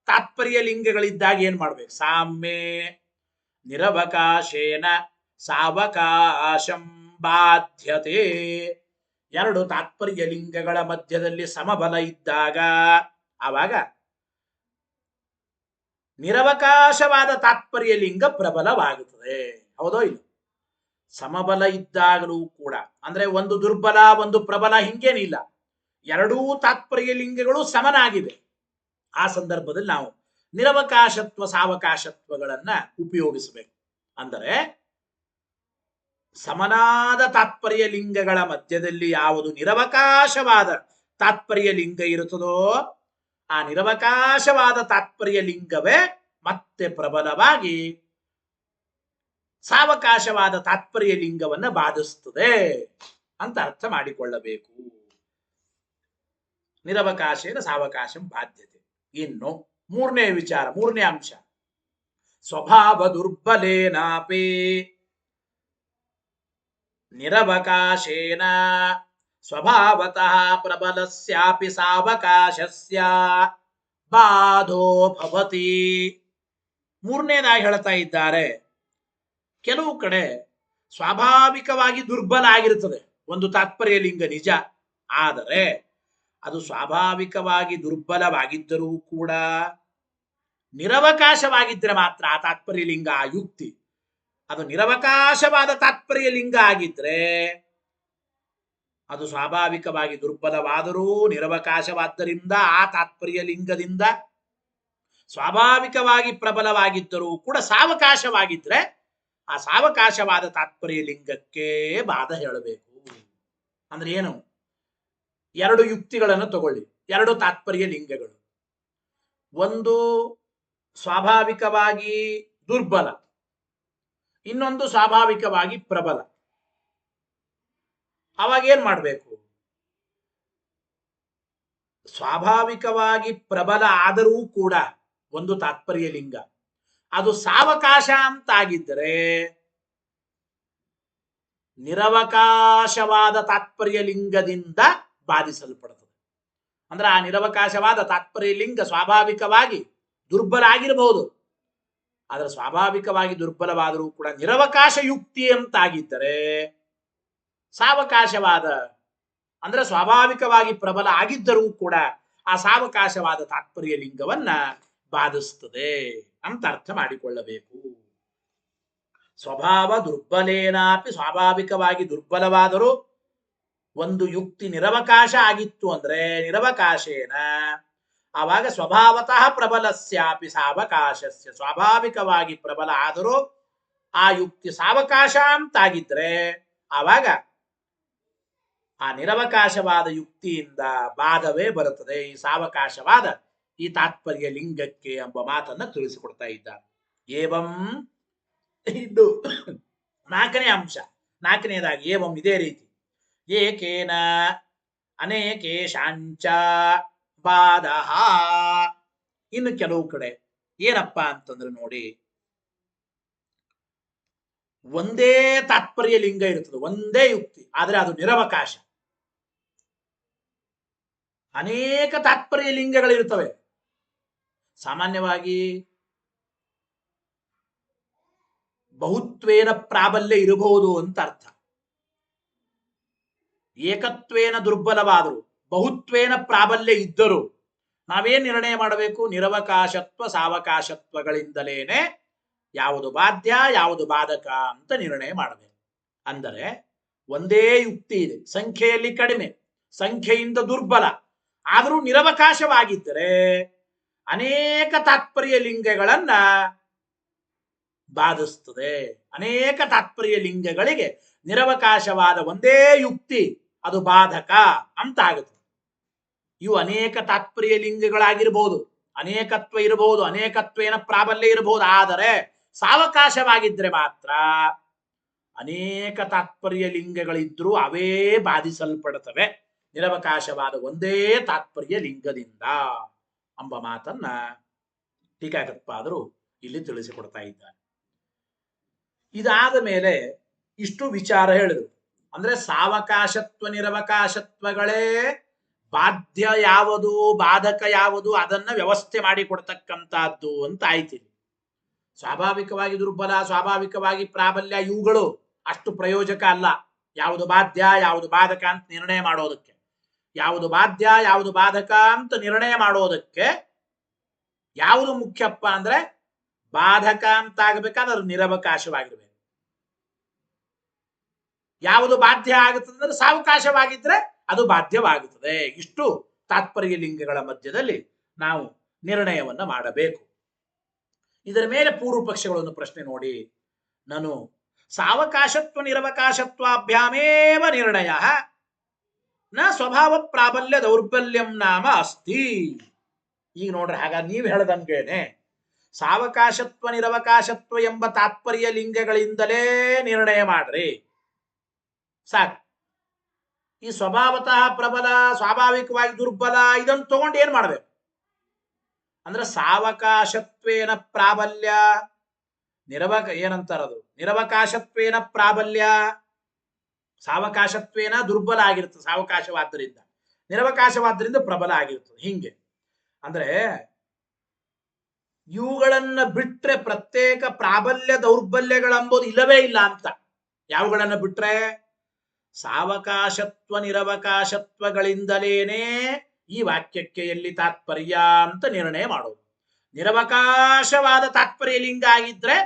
[SPEAKER 1] ತಾತ್ಪರ್ಯ ಲಿಂಗಗಳಿದ್ದಾಗ ಏನ್ ಮಾಡ್ಬೇಕು? ಸಾಮ್ಯೆ ನಿರವಕಾಶೇನ ಸಾವಕಾಶಂ ಬಾಧ್ಯತೆ. ಎರಡು ತಾತ್ಪರ್ಯ ಲಿಂಗಗಳ ಮಧ್ಯದಲ್ಲಿ ಸಮಬಲ ಇದ್ದಾಗ ಆವಾಗ ನಿರವಕಾಶವಾದ ತಾತ್ಪರ್ಯ ಲಿಂಗ ಪ್ರಬಲವಾಗುತ್ತದೆ. ಹೌದೋ ಇಲ್ಲ? ಸಮಬಲ ಇದ್ದಾಗಲೂ ಕೂಡ, ಅಂದ್ರೆ ಒಂದು ದುರ್ಬಲ ಒಂದು ಪ್ರಬಲ ಹಿಂಗೇನಿಲ್ಲ, ಎರಡೂ ತಾತ್ಪರ್ಯ ಲಿಂಗಗಳು ಸಮನಾಗಿವೆ. ಆ ಸಂದರ್ಭದಲ್ಲಿ ನಾವು ನಿರವಕಾಶತ್ವ ಸಾವಕಾಶತ್ವಗಳನ್ನ ಉಪಯೋಗಿಸಬೇಕು. ಅಂದರೆ ಸಮನಾದ ತಾತ್ಪರ್ಯ ಲಿಂಗಗಳ ಮಧ್ಯದಲ್ಲಿ ಯಾವುದು ನಿರವಕಾಶವಾದ ತಾತ್ಪರ್ಯ ಲಿಂಗ ಇರುತ್ತದೋ ಆ ನಿರವಕಾಶವಾದ ತಾತ್ಪರ್ಯ ಲಿಂಗವೇ ಮತ್ತೆ ಪ್ರಬಲವಾಗಿ ಸಾವಕಾಶವಾದ ತಾತ್ಪರ್ಯ ಲಿಂಗವನ್ನ ಬಾಧಿಸುತ್ತದೆ ಅಂತ ಅರ್ಥ ಮಾಡಿಕೊಳ್ಳಬೇಕು. ನಿರವಕಾಶೇನ ಸಾವಕಾಶಂ ಬಾಧ್ಯತೆ. ಇನ್ನು ಮೂರನೇ ವಿಚಾರ, ಮೂರನೇ ಅಂಶ, ಸ್ವಭಾವ ದುರ್ಬಲೇನಾಪಿ ನಿರವಕಾಶೇನ ಸ್ವಭಾವತಃ ಪ್ರಬಲಸ್ಯಾಪಿ ಸಾವಕಾಶಸ್ಯ ಬಾಧೋ ಭವತಿ. ಮೂರನೇದಾಗಿ ಹೇಳ್ತಾ ಇದ್ದಾರೆ, ಕೆಲವು ಕಡೆ ಸ್ವಾಭಾವಿಕವಾಗಿ ದುರ್ಬಲ ಆಗಿರುತ್ತದೆ ಒಂದು ತಾತ್ಪರ್ಯ ಲಿಂಗ ನಿಜ, ಆದರೆ ಅದು ಸ್ವಾಭಾವಿಕವಾಗಿ ದುರ್ಬಲವಾಗಿದ್ದರೂ ಕೂಡ ನಿರವಕಾಶವಾಗಿದ್ದರೆ ಮಾತ್ರ ಆ ತಾತ್ಪರ್ಯ ಲಿಂಗ, ಆ ಯುಕ್ತಿ ಅದು ನಿರವಕಾಶವಾದ ತಾತ್ಪರ್ಯ ಲಿಂಗ ಆಗಿದ್ರೆ ಅದು ಸ್ವಾಭಾವಿಕವಾಗಿ ದುರ್ಬಲವಾದರೂ ನಿರವಕಾಶವಾದ್ದರಿಂದ ಆ ತಾತ್ಪರ್ಯ ಲಿಂಗದಿಂದ ಸ್ವಾಭಾವಿಕವಾಗಿ ಪ್ರಬಲವಾಗಿದ್ದರೂ ಕೂಡ ಸಾವಕಾಶವಾಗಿದ್ರೆ ಆ ಸಾವಕಾಶವಾದ ತಾತ್ಪರ್ಯ ಲಿಂಗಕ್ಕೆ ಬಾಧ ಹೇಳಬೇಕು. ಅಂದ್ರೆ ಏನು? ಎರಡು ಯುಕ್ತಿಗಳನ್ನು ತಗೊಳ್ಳಿ, ಎರಡು ತಾತ್ಪರ್ಯ ಲಿಂಗಗಳು, ಒಂದು ಸ್ವಾಭಾವಿಕವಾಗಿ ದುರ್ಬಲ, ಇನ್ನೊಂದು ಸ್ವಾಭಾವಿಕವಾಗಿ ಪ್ರಬಲ. ಅವಾಗ ಏನ್ ಮಾಡಬೇಕು? ಸ್ವಾಭಾವಿಕವಾಗಿ ಪ್ರಬಲ ಆದರೂ ಕೂಡ ಒಂದು ತಾತ್ಪರ್ಯ ಲಿಂಗ ಅದು ಸಾವಕಾಶ ಅಂತಾಗಿದ್ದರೆ ನಿರವಕಾಶವಾದ ತಾತ್ಪರ್ಯ ಲಿಂಗದಿಂದ ಬಾಧಿಸಲ್ಪಡುತ್ತದೆ. ಅಂದ್ರೆ ಆ ನಿರವಕಾಶವಾದ ತಾತ್ಪರ್ಯ ಲಿಂಗ ಸ್ವಾಭಾವಿಕವಾಗಿ ದುರ್ಬಲ ಆಗಿರಬಹುದು, ಆದರೆ ಸ್ವಾಭಾವಿಕವಾಗಿ ದುರ್ಬಲವಾದರೂ ಕೂಡ ನಿರವಕಾಶ ಯುಕ್ತಿ ಅಂತಾಗಿದ್ದರೆ ಸಾವಕಾಶವಾದ ಅಂದ್ರೆ ಸ್ವಾಭಾವಿಕವಾಗಿ ಪ್ರಬಲ ಆಗಿದ್ದರೂ ಕೂಡ ಆ ಸಾವಕಾಶವಾದ ತಾತ್ಪರ್ಯ ಲಿಂಗವನ್ನ ಬಾಧಿಸುತ್ತದೆ ಅಂತ ಅರ್ಥ ಮಾಡಿಕೊಳ್ಳಬೇಕು. ಸ್ವಭಾವ ದುರ್ಬಲೇನಾಪಿ, ಸ್ವಾಭಾವಿಕವಾಗಿ ದುರ್ಬಲವಾದರೂ ಒಂದು ಯುಕ್ತಿ ನಿರವಕಾಶ ಆಗಿತ್ತು ಅಂದ್ರೆ ನಿರವಕಾಶೇನ ಆವಾಗ ಸ್ವಭಾವತಃ ಪ್ರಬಲಸ್ಯಾಪಿ ಸಾವಕಾಶಸ್ಯ, ಸ್ವಾಭಾವಿಕವಾಗಿ ಪ್ರಬಲ ಆದರೂ ಆ ಯುಕ್ತಿ ಸಾವಕಾಶ ಅಂತಾಗಿದ್ರೆ ಆವಾಗ ಆ ನಿರವಕಾಶವಾದ ಯುಕ್ತಿಯಿಂದ ಬಾಧವೇ ಬರುತ್ತದೆ ಈ ಸಾವಕಾಶವಾದ ಈ ತಾತ್ಪರ್ಯ ಲಿಂಗಕ್ಕೆ ಎಂಬ ಮಾತನ್ನ ತಿಳಿಸಿಕೊಡ್ತಾ ಇದ್ದಾರೆ. ಏವಂ ಇದ್ದು ನಾಲ್ಕನೇ ಅಂಶ, ನಾಲ್ಕನೇದಾಗಿ ಏವಂ ಇದೇ ರೀತಿ ಏಕೇನ ಅನೇಕೇಶಾಂಚ ಬಾಧಃ. ಇನ್ನು ಕೆಲವು ಕಡೆ ಏನಪ್ಪಾ ಅಂತಂದ್ರೆ ನೋಡಿ, ಒಂದೇ ತಾತ್ಪರ್ಯ ಲಿಂಗ ಇರ್ತದೆ, ಒಂದೇ ಯುಕ್ತಿ, ಆದ್ರೆ ಅದು ನಿರವಕಾಶ. ಅನೇಕ ತಾತ್ಪರ್ಯ ಲಿಂಗಗಳಿರ್ತವೆ. ಸಾಮಾನ್ಯವಾಗಿ ಬಹುತ್ವೇನ ಪ್ರಾಬಲ್ಯ ಇರಬಹುದು ಅಂತ ಅರ್ಥ. ಏಕತ್ವೇನ ದುರ್ಬಲವಾದರು, ಬಹುತ್ವೇನ ಪ್ರಾಬಲ್ಯ ಇದ್ದರು ನಾವೇನ್ ನಿರ್ಣಯ ಮಾಡಬೇಕು? ನಿರವಕಾಶತ್ವ ಸಾವಕಾಶತ್ವಗಳಿಂದಲೇನೆ ಯಾವುದು ಬಾಧ್ಯ ಯಾವುದು ಬಾಧಕ ಅಂತ ನಿರ್ಣಯ ಮಾಡಬೇಕು. ಅಂದರೆ ಒಂದೇ ಯುಕ್ತಿ ಇದೆ, ಸಂಖ್ಯೆಯಲ್ಲಿ ಕಡಿಮೆ, ಸಂಖ್ಯೆಯಿಂದ ದುರ್ಬಲ, ಆದರೂ ನಿರವಕಾಶವಾಗಿದ್ದರೆ ಅನೇಕ ತಾತ್ಪರ್ಯ ಲಿಂಗಗಳನ್ನ ಬಾಧಿಸ್ತದೆ. ಅನೇಕ ತಾತ್ಪರ್ಯ ಲಿಂಗಗಳಿಗೆ ನಿರವಕಾಶವಾದ ಒಂದೇ ಯುಕ್ತಿ ಅದು ಬಾಧಕ ಅಂತ ಆಗುತ್ತೆ. ಇವು ಅನೇಕ ತಾತ್ಪರ್ಯ ಲಿಂಗಗಳಾಗಿರ್ಬೋದು, ಅನೇಕತ್ವ ಇರಬಹುದು, ಅನೇಕತ್ವೇನ ಪ್ರಾಬಲ್ಯ ಇರಬಹುದು. ಆದರೆ ಸಾವಕಾಶವಾಗಿದ್ರೆ ಮಾತ್ರ ಅನೇಕ ತಾತ್ಪರ್ಯ ಲಿಂಗಗಳಿದ್ರೂ ಅವೇ ಬಾಧಿಸಲ್ಪಡುತ್ತವೆ ನಿರವಕಾಶವಾದ ಒಂದೇ ತಾತ್ಪರ್ಯ ಲಿಂಗದಿಂದ ಎಂಬ ಮಾತನ್ನ ಟೀಕಾಕೃತ್ಪಾದರು ಇಲ್ಲಿ ತಿಳಿಸಿಕೊಡ್ತಾ ಇದ್ದಾರೆ. ಇದಾದ ಮೇಲೆ ಇಷ್ಟು ವಿಚಾರ ಹೇಳಿದ್ರು. ಅಂದ್ರೆ ಸಾವಕಾಶತ್ವ ನಿರವಕಾಶತ್ವಗಳೇ ಬಾಧ್ಯ ಯಾವುದು ಬಾಧಕ ಯಾವುದು ಅದನ್ನ ವ್ಯವಸ್ಥೆ ಮಾಡಿಕೊಡ್ತಕ್ಕಂಥದ್ದು ಅಂತ ಆಯ್ತು. ಸ್ವಾಭಾವಿಕವಾಗಿ ದುರ್ಬಲ, ಸ್ವಾಭಾವಿಕವಾಗಿ ಪ್ರಾಬಲ್ಯ ಇವುಗಳು ಅಷ್ಟು ಪ್ರಯೋಜಕ ಅಲ್ಲ. ಯಾವುದು ಬಾಧ್ಯ ಯಾವುದು ಬಾಧಕ ಅಂತ ನಿರ್ಣಯ ಮಾಡೋದಕ್ಕೆ, ಯಾವುದು ಬಾಧ್ಯ ಯಾವುದು ಬಾಧಕ ಅಂತ ನಿರ್ಣಯ ಮಾಡೋದಕ್ಕೆ ಯಾವುದು ಮುಖ್ಯಪ್ಪ ಅಂದ್ರೆ ಬಾಧಕ ಅಂತ ಆಗ್ಬೇಕಾದ್ರೆ ಅದು ನಿರವಕಾಶವಾಗಿರ್ಬೇಕು. ಯಾವುದು ಬಾಧ್ಯ ಆಗುತ್ತದೆ ಅಂದ್ರೆ ಸಾವಕಾಶವಾಗಿದ್ರೆ ಅದು ಬಾಧ್ಯವಾಗುತ್ತದೆ. ಇಷ್ಟು ತಾತ್ಪರ್ಯ ಲಿಂಗಗಳ ಮಧ್ಯದಲ್ಲಿ ನಾವು ನಿರ್ಣಯವನ್ನ ಮಾಡಬೇಕು. ಇದರ ಮೇಲೆ ಪೂರ್ವ ಪಕ್ಷಗಳನ್ನು ಪ್ರಶ್ನೆ ನೋಡಿ. ನಾನು ಸಾವಕಾಶತ್ವ ನಿರವಕಾಶತ್ವಾಭ್ಯಾಮೇವ ನಿರ್ಣಯ ನ ಸ್ವಭಾವ ಪ್ರಾಬಲ್ಯ ದೌರ್ಬಲ್ಯಂ ನಾಮ ಅಸ್ತಿ. ಈಗ ನೋಡ್ರಿ, ಹಾಗಾಗಿ ನೀವು ಹೇಳದಂಗೇನೆ ಸಾವಕಾಶತ್ವ ನಿರವಕಾಶತ್ವ ಎಂಬ ತಾತ್ಪರ್ಯ ಲಿಂಗಗಳಿಂದಲೇ ನಿರ್ಣಯ ಮಾಡ್ರಿ ಸಾಕು. ಈ ಸ್ವಭಾವತಃ ಪ್ರಬಲ, ಸ್ವಾಭಾವಿಕವಾಗಿ ದುರ್ಬಲ ಇದನ್ನು ತಗೊಂಡು ಏನ್ ಮಾಡ್ಬೇಕು ಅಂದ್ರೆ ಸಾವಕಾಶತ್ವೇನ ಪ್ರಾಬಲ್ಯ ಏನಂತಾರದು ನಿರವಕಾಶತ್ವೇನ ಪ್ರಾಬಲ್ಯ, ಸಾವಕಾಶತ್ವೇನ ದುರ್ಬಲ ಆಗಿರ್ತದೆ ಸಾವಕಾಶವಾದ್ದರಿಂದ, ನಿರವಕಾಶವಾದ್ದರಿಂದ ಪ್ರಬಲ ಆಗಿರ್ತದೆ. ಹಿಂಗೆ ಅಂದ್ರೆ ಇವುಗಳನ್ನ ಬಿಟ್ರೆ ಪ್ರತ್ಯೇಕ ಪ್ರಾಬಲ್ಯ ದೌರ್ಬಲ್ಯಗಳೆಂಬುದು ಇಲ್ಲವೇ ಇಲ್ಲ ಅಂತ. ಯಾವುಗಳನ್ನ ಬಿಟ್ರೆ ಸಾವಕಾಶತ್ವ ನಿರವಕಾಶತ್ವಗಳಿಂದಲೇನೆ ಈ ವಾಕ್ಯಕ್ಕೆ ಎಲ್ಲಿ ತಾತ್ಪರ್ಯ ಅಂತ ನಿರ್ಣಯ ಮಾಡೋದು. ನಿರವಕಾಶವಾದ ತಾತ್ಪರ್ಯ ಲಿಂಗ ಆಗಿದ್ರೆ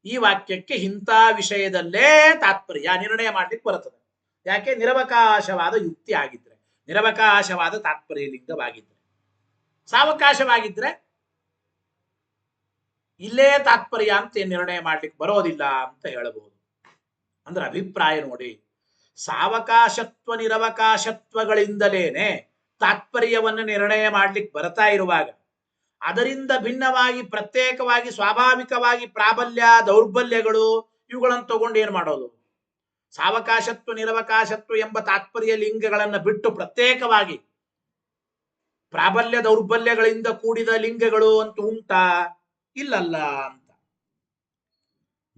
[SPEAKER 1] ಈ ವಾಕ್ಯಕ್ಕೆ ಇಂಥ ವಿಷಯದಲ್ಲೇ ತಾತ್ಪರ್ಯ ನಿರ್ಣಯ ಮಾಡ್ಲಿಕ್ಕೆ ಬರುತ್ತದೆ. ಯಾಕೆ? ನಿರವಕಾಶವಾದ ಯುಕ್ತಿ ಆಗಿದ್ರೆ, ನಿರವಕಾಶವಾದ ತಾತ್ಪರ್ಯ ಲಿಂಗವಾಗಿದ್ರೆ. ಸಾವಕಾಶವಾಗಿದ್ರೆ ಇಲ್ಲೇ ತಾತ್ಪರ್ಯ ಅಂತ ನಿರ್ಣಯ ಮಾಡ್ಲಿಕ್ಕೆ ಬರೋದಿಲ್ಲ ಅಂತ ಹೇಳಬಹುದು. ಅಂದ್ರೆ ಅಭಿಪ್ರಾಯ ನೋಡಿ, ಸಾವಕಾಶತ್ವ ನಿರವಕಾಶತ್ವಗಳಿಂದಲೇನೆ ತಾತ್ಪರ್ಯವನ್ನು ನಿರ್ಣಯ ಮಾಡ್ಲಿಕ್ಕೆ ಬರ್ತಾ ಇರುವಾಗ ಅದರಿಂದ ಭಿನ್ನವಾಗಿ ಪ್ರತ್ಯೇಕವಾಗಿ ಸ್ವಾಭಾವಿಕವಾಗಿ ಪ್ರಾಬಲ್ಯ ದೌರ್ಬಲ್ಯಗಳು ಇವುಗಳನ್ನು ತಗೊಂಡು ಏನ್ ಮಾಡೋದು? ಸಾವಕಾಶತ್ವ ನಿರವಕಾಶತ್ವ ಎಂಬ ತಾತ್ಪರ್ಯ ಲಿಂಗಗಳನ್ನು ಬಿಟ್ಟು ಪ್ರತ್ಯೇಕವಾಗಿ ಪ್ರಾಬಲ್ಯ ದೌರ್ಬಲ್ಯಗಳಿಂದ ಕೂಡಿದ ಲಿಂಗಗಳು ಅಂತ ಉಂಟಾ? ಇಲ್ಲಲ್ಲ ಅಂತ.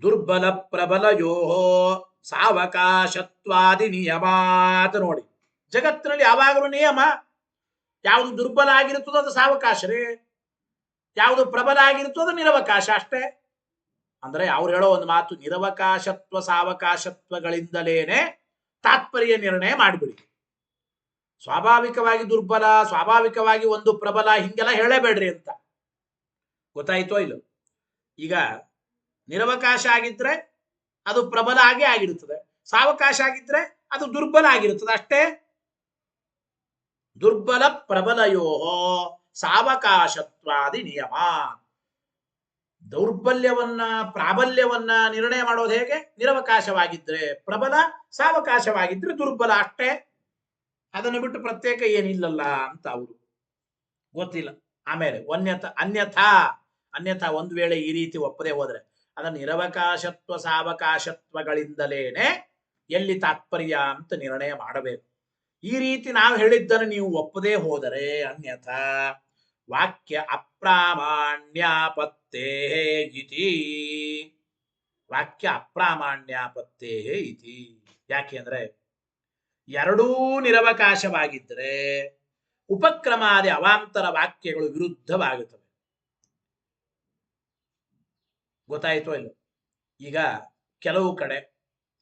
[SPEAKER 1] ದುರ್ಬಲ ಪ್ರಬಲಯೋ ಸಾವಕಾಶತ್ವಾದಿ ನಿಯಮಾತ ನೋಡಿ. ಜಗತ್ತಿನಲ್ಲಿ ಯಾವಾಗಲೂ ನಿಯಮ, ಯಾವುದು ದುರ್ಬಲ ಆಗಿರುತ್ತದೋ ಅದು ಸಾವಕಾಶರೇ, ಯಾವುದು ಪ್ರಬಲ ಆಗಿರುತ್ತೋ ಅದು ನಿರವಕಾಶ ಅಷ್ಟೇ. ಅಂದ್ರೆ ಅವ್ರು ಹೇಳೋ ಒಂದು ಮಾತು, ನಿರವಕಾಶತ್ವ ಸಾವಕಾಶತ್ವಗಳಿಂದಲೇನೆ ತಾತ್ಪರ್ಯ ನಿರ್ಣಯ ಮಾಡಿಬಿಡಿ. ಸ್ವಾಭಾವಿಕವಾಗಿ ದುರ್ಬಲ, ಸ್ವಾಭಾವಿಕವಾಗಿ ಒಂದು ಪ್ರಬಲ ಹಿಂಗೆಲ್ಲ ಹೇಳಬೇಡ್ರಿ ಅಂತ. ಗೊತ್ತಾಯ್ತೋ ಇಲ್ಲ? ಈಗ ನಿರವಕಾಶ ಆಗಿದ್ರೆ ಅದು ಪ್ರಬಲ ಆಗೇ ಆಗಿರುತ್ತದೆ, ಸಾವಕಾಶ ಆಗಿದ್ರೆ ಅದು ದುರ್ಬಲ ಆಗಿರುತ್ತದೆ ಅಷ್ಟೇ. ದುರ್ಬಲ ಪ್ರಬಲಯೋ ಸಾವಕಾಶತ್ವಾದಿ ನಿಯಮ. ದೌರ್ಬಲ್ಯವನ್ನ ಪ್ರಾಬಲ್ಯವನ್ನ ನಿರ್ಣಯ ಮಾಡೋದು ಹೇಗೆ? ನಿರವಕಾಶವಾಗಿದ್ರೆ ಪ್ರಬಲ, ಸಾವಕಾಶವಾಗಿದ್ರೆ ದುರ್ಬಲ ಅಷ್ಟೇ. ಅದನ್ನು ಬಿಟ್ಟು ಪ್ರತ್ಯೇಕ ಏನಿಲ್ಲಲ್ಲ ಅಂತ ಅವರು ಗೊತ್ತಿಲ್ಲ. ಆಮೇಲೆ ಅನ್ಯಥಾ ಅನ್ಯಥಾ ಒಂದು ವೇಳೆ ಈ ರೀತಿ ಒಪ್ಪದೆ ಹೋದ್ರೆ ಅದರ ನಿರವಕಾಶತ್ವ ಸಾವಕಾಶತ್ವಗಳಿಂದಲೇನೆ ಎಲ್ಲಿ ತಾತ್ಪರ್ಯ ಅಂತ ನಿರ್ಣಯ ಮಾಡಬೇಕು. ಈ ರೀತಿ ನಾವು ಹೇಳಿದ್ದನ್ನು ನೀವು ಒಪ್ಪದೇ ಹೋದರೆ ಅನ್ಯಥಾ ವಾಕ್ಯ ಅಪ್ರಾಮಾಣ್ಯಾಪತ್ತೇ ಇತಿ. ವಾಕ್ಯ ಅಪ್ರಾಮಾಣ್ಯಾಪತ್ತೇ ಇತಿ. ಯಾಕೆಂದ್ರೆ ಎರಡೂ ನಿರವಕಾಶವಾಗಿದ್ದರೆ ಉಪಕ್ರಮಾದಿ ಅವಾಂತರ ವಾಕ್ಯಗಳು ವಿರುದ್ಧವಾಗುತ್ತವೆ. ಗೊತ್ತಾಯ್ತೋ ಇಲ್ಲ? ಈಗ ಕೆಲವು ಕಡೆ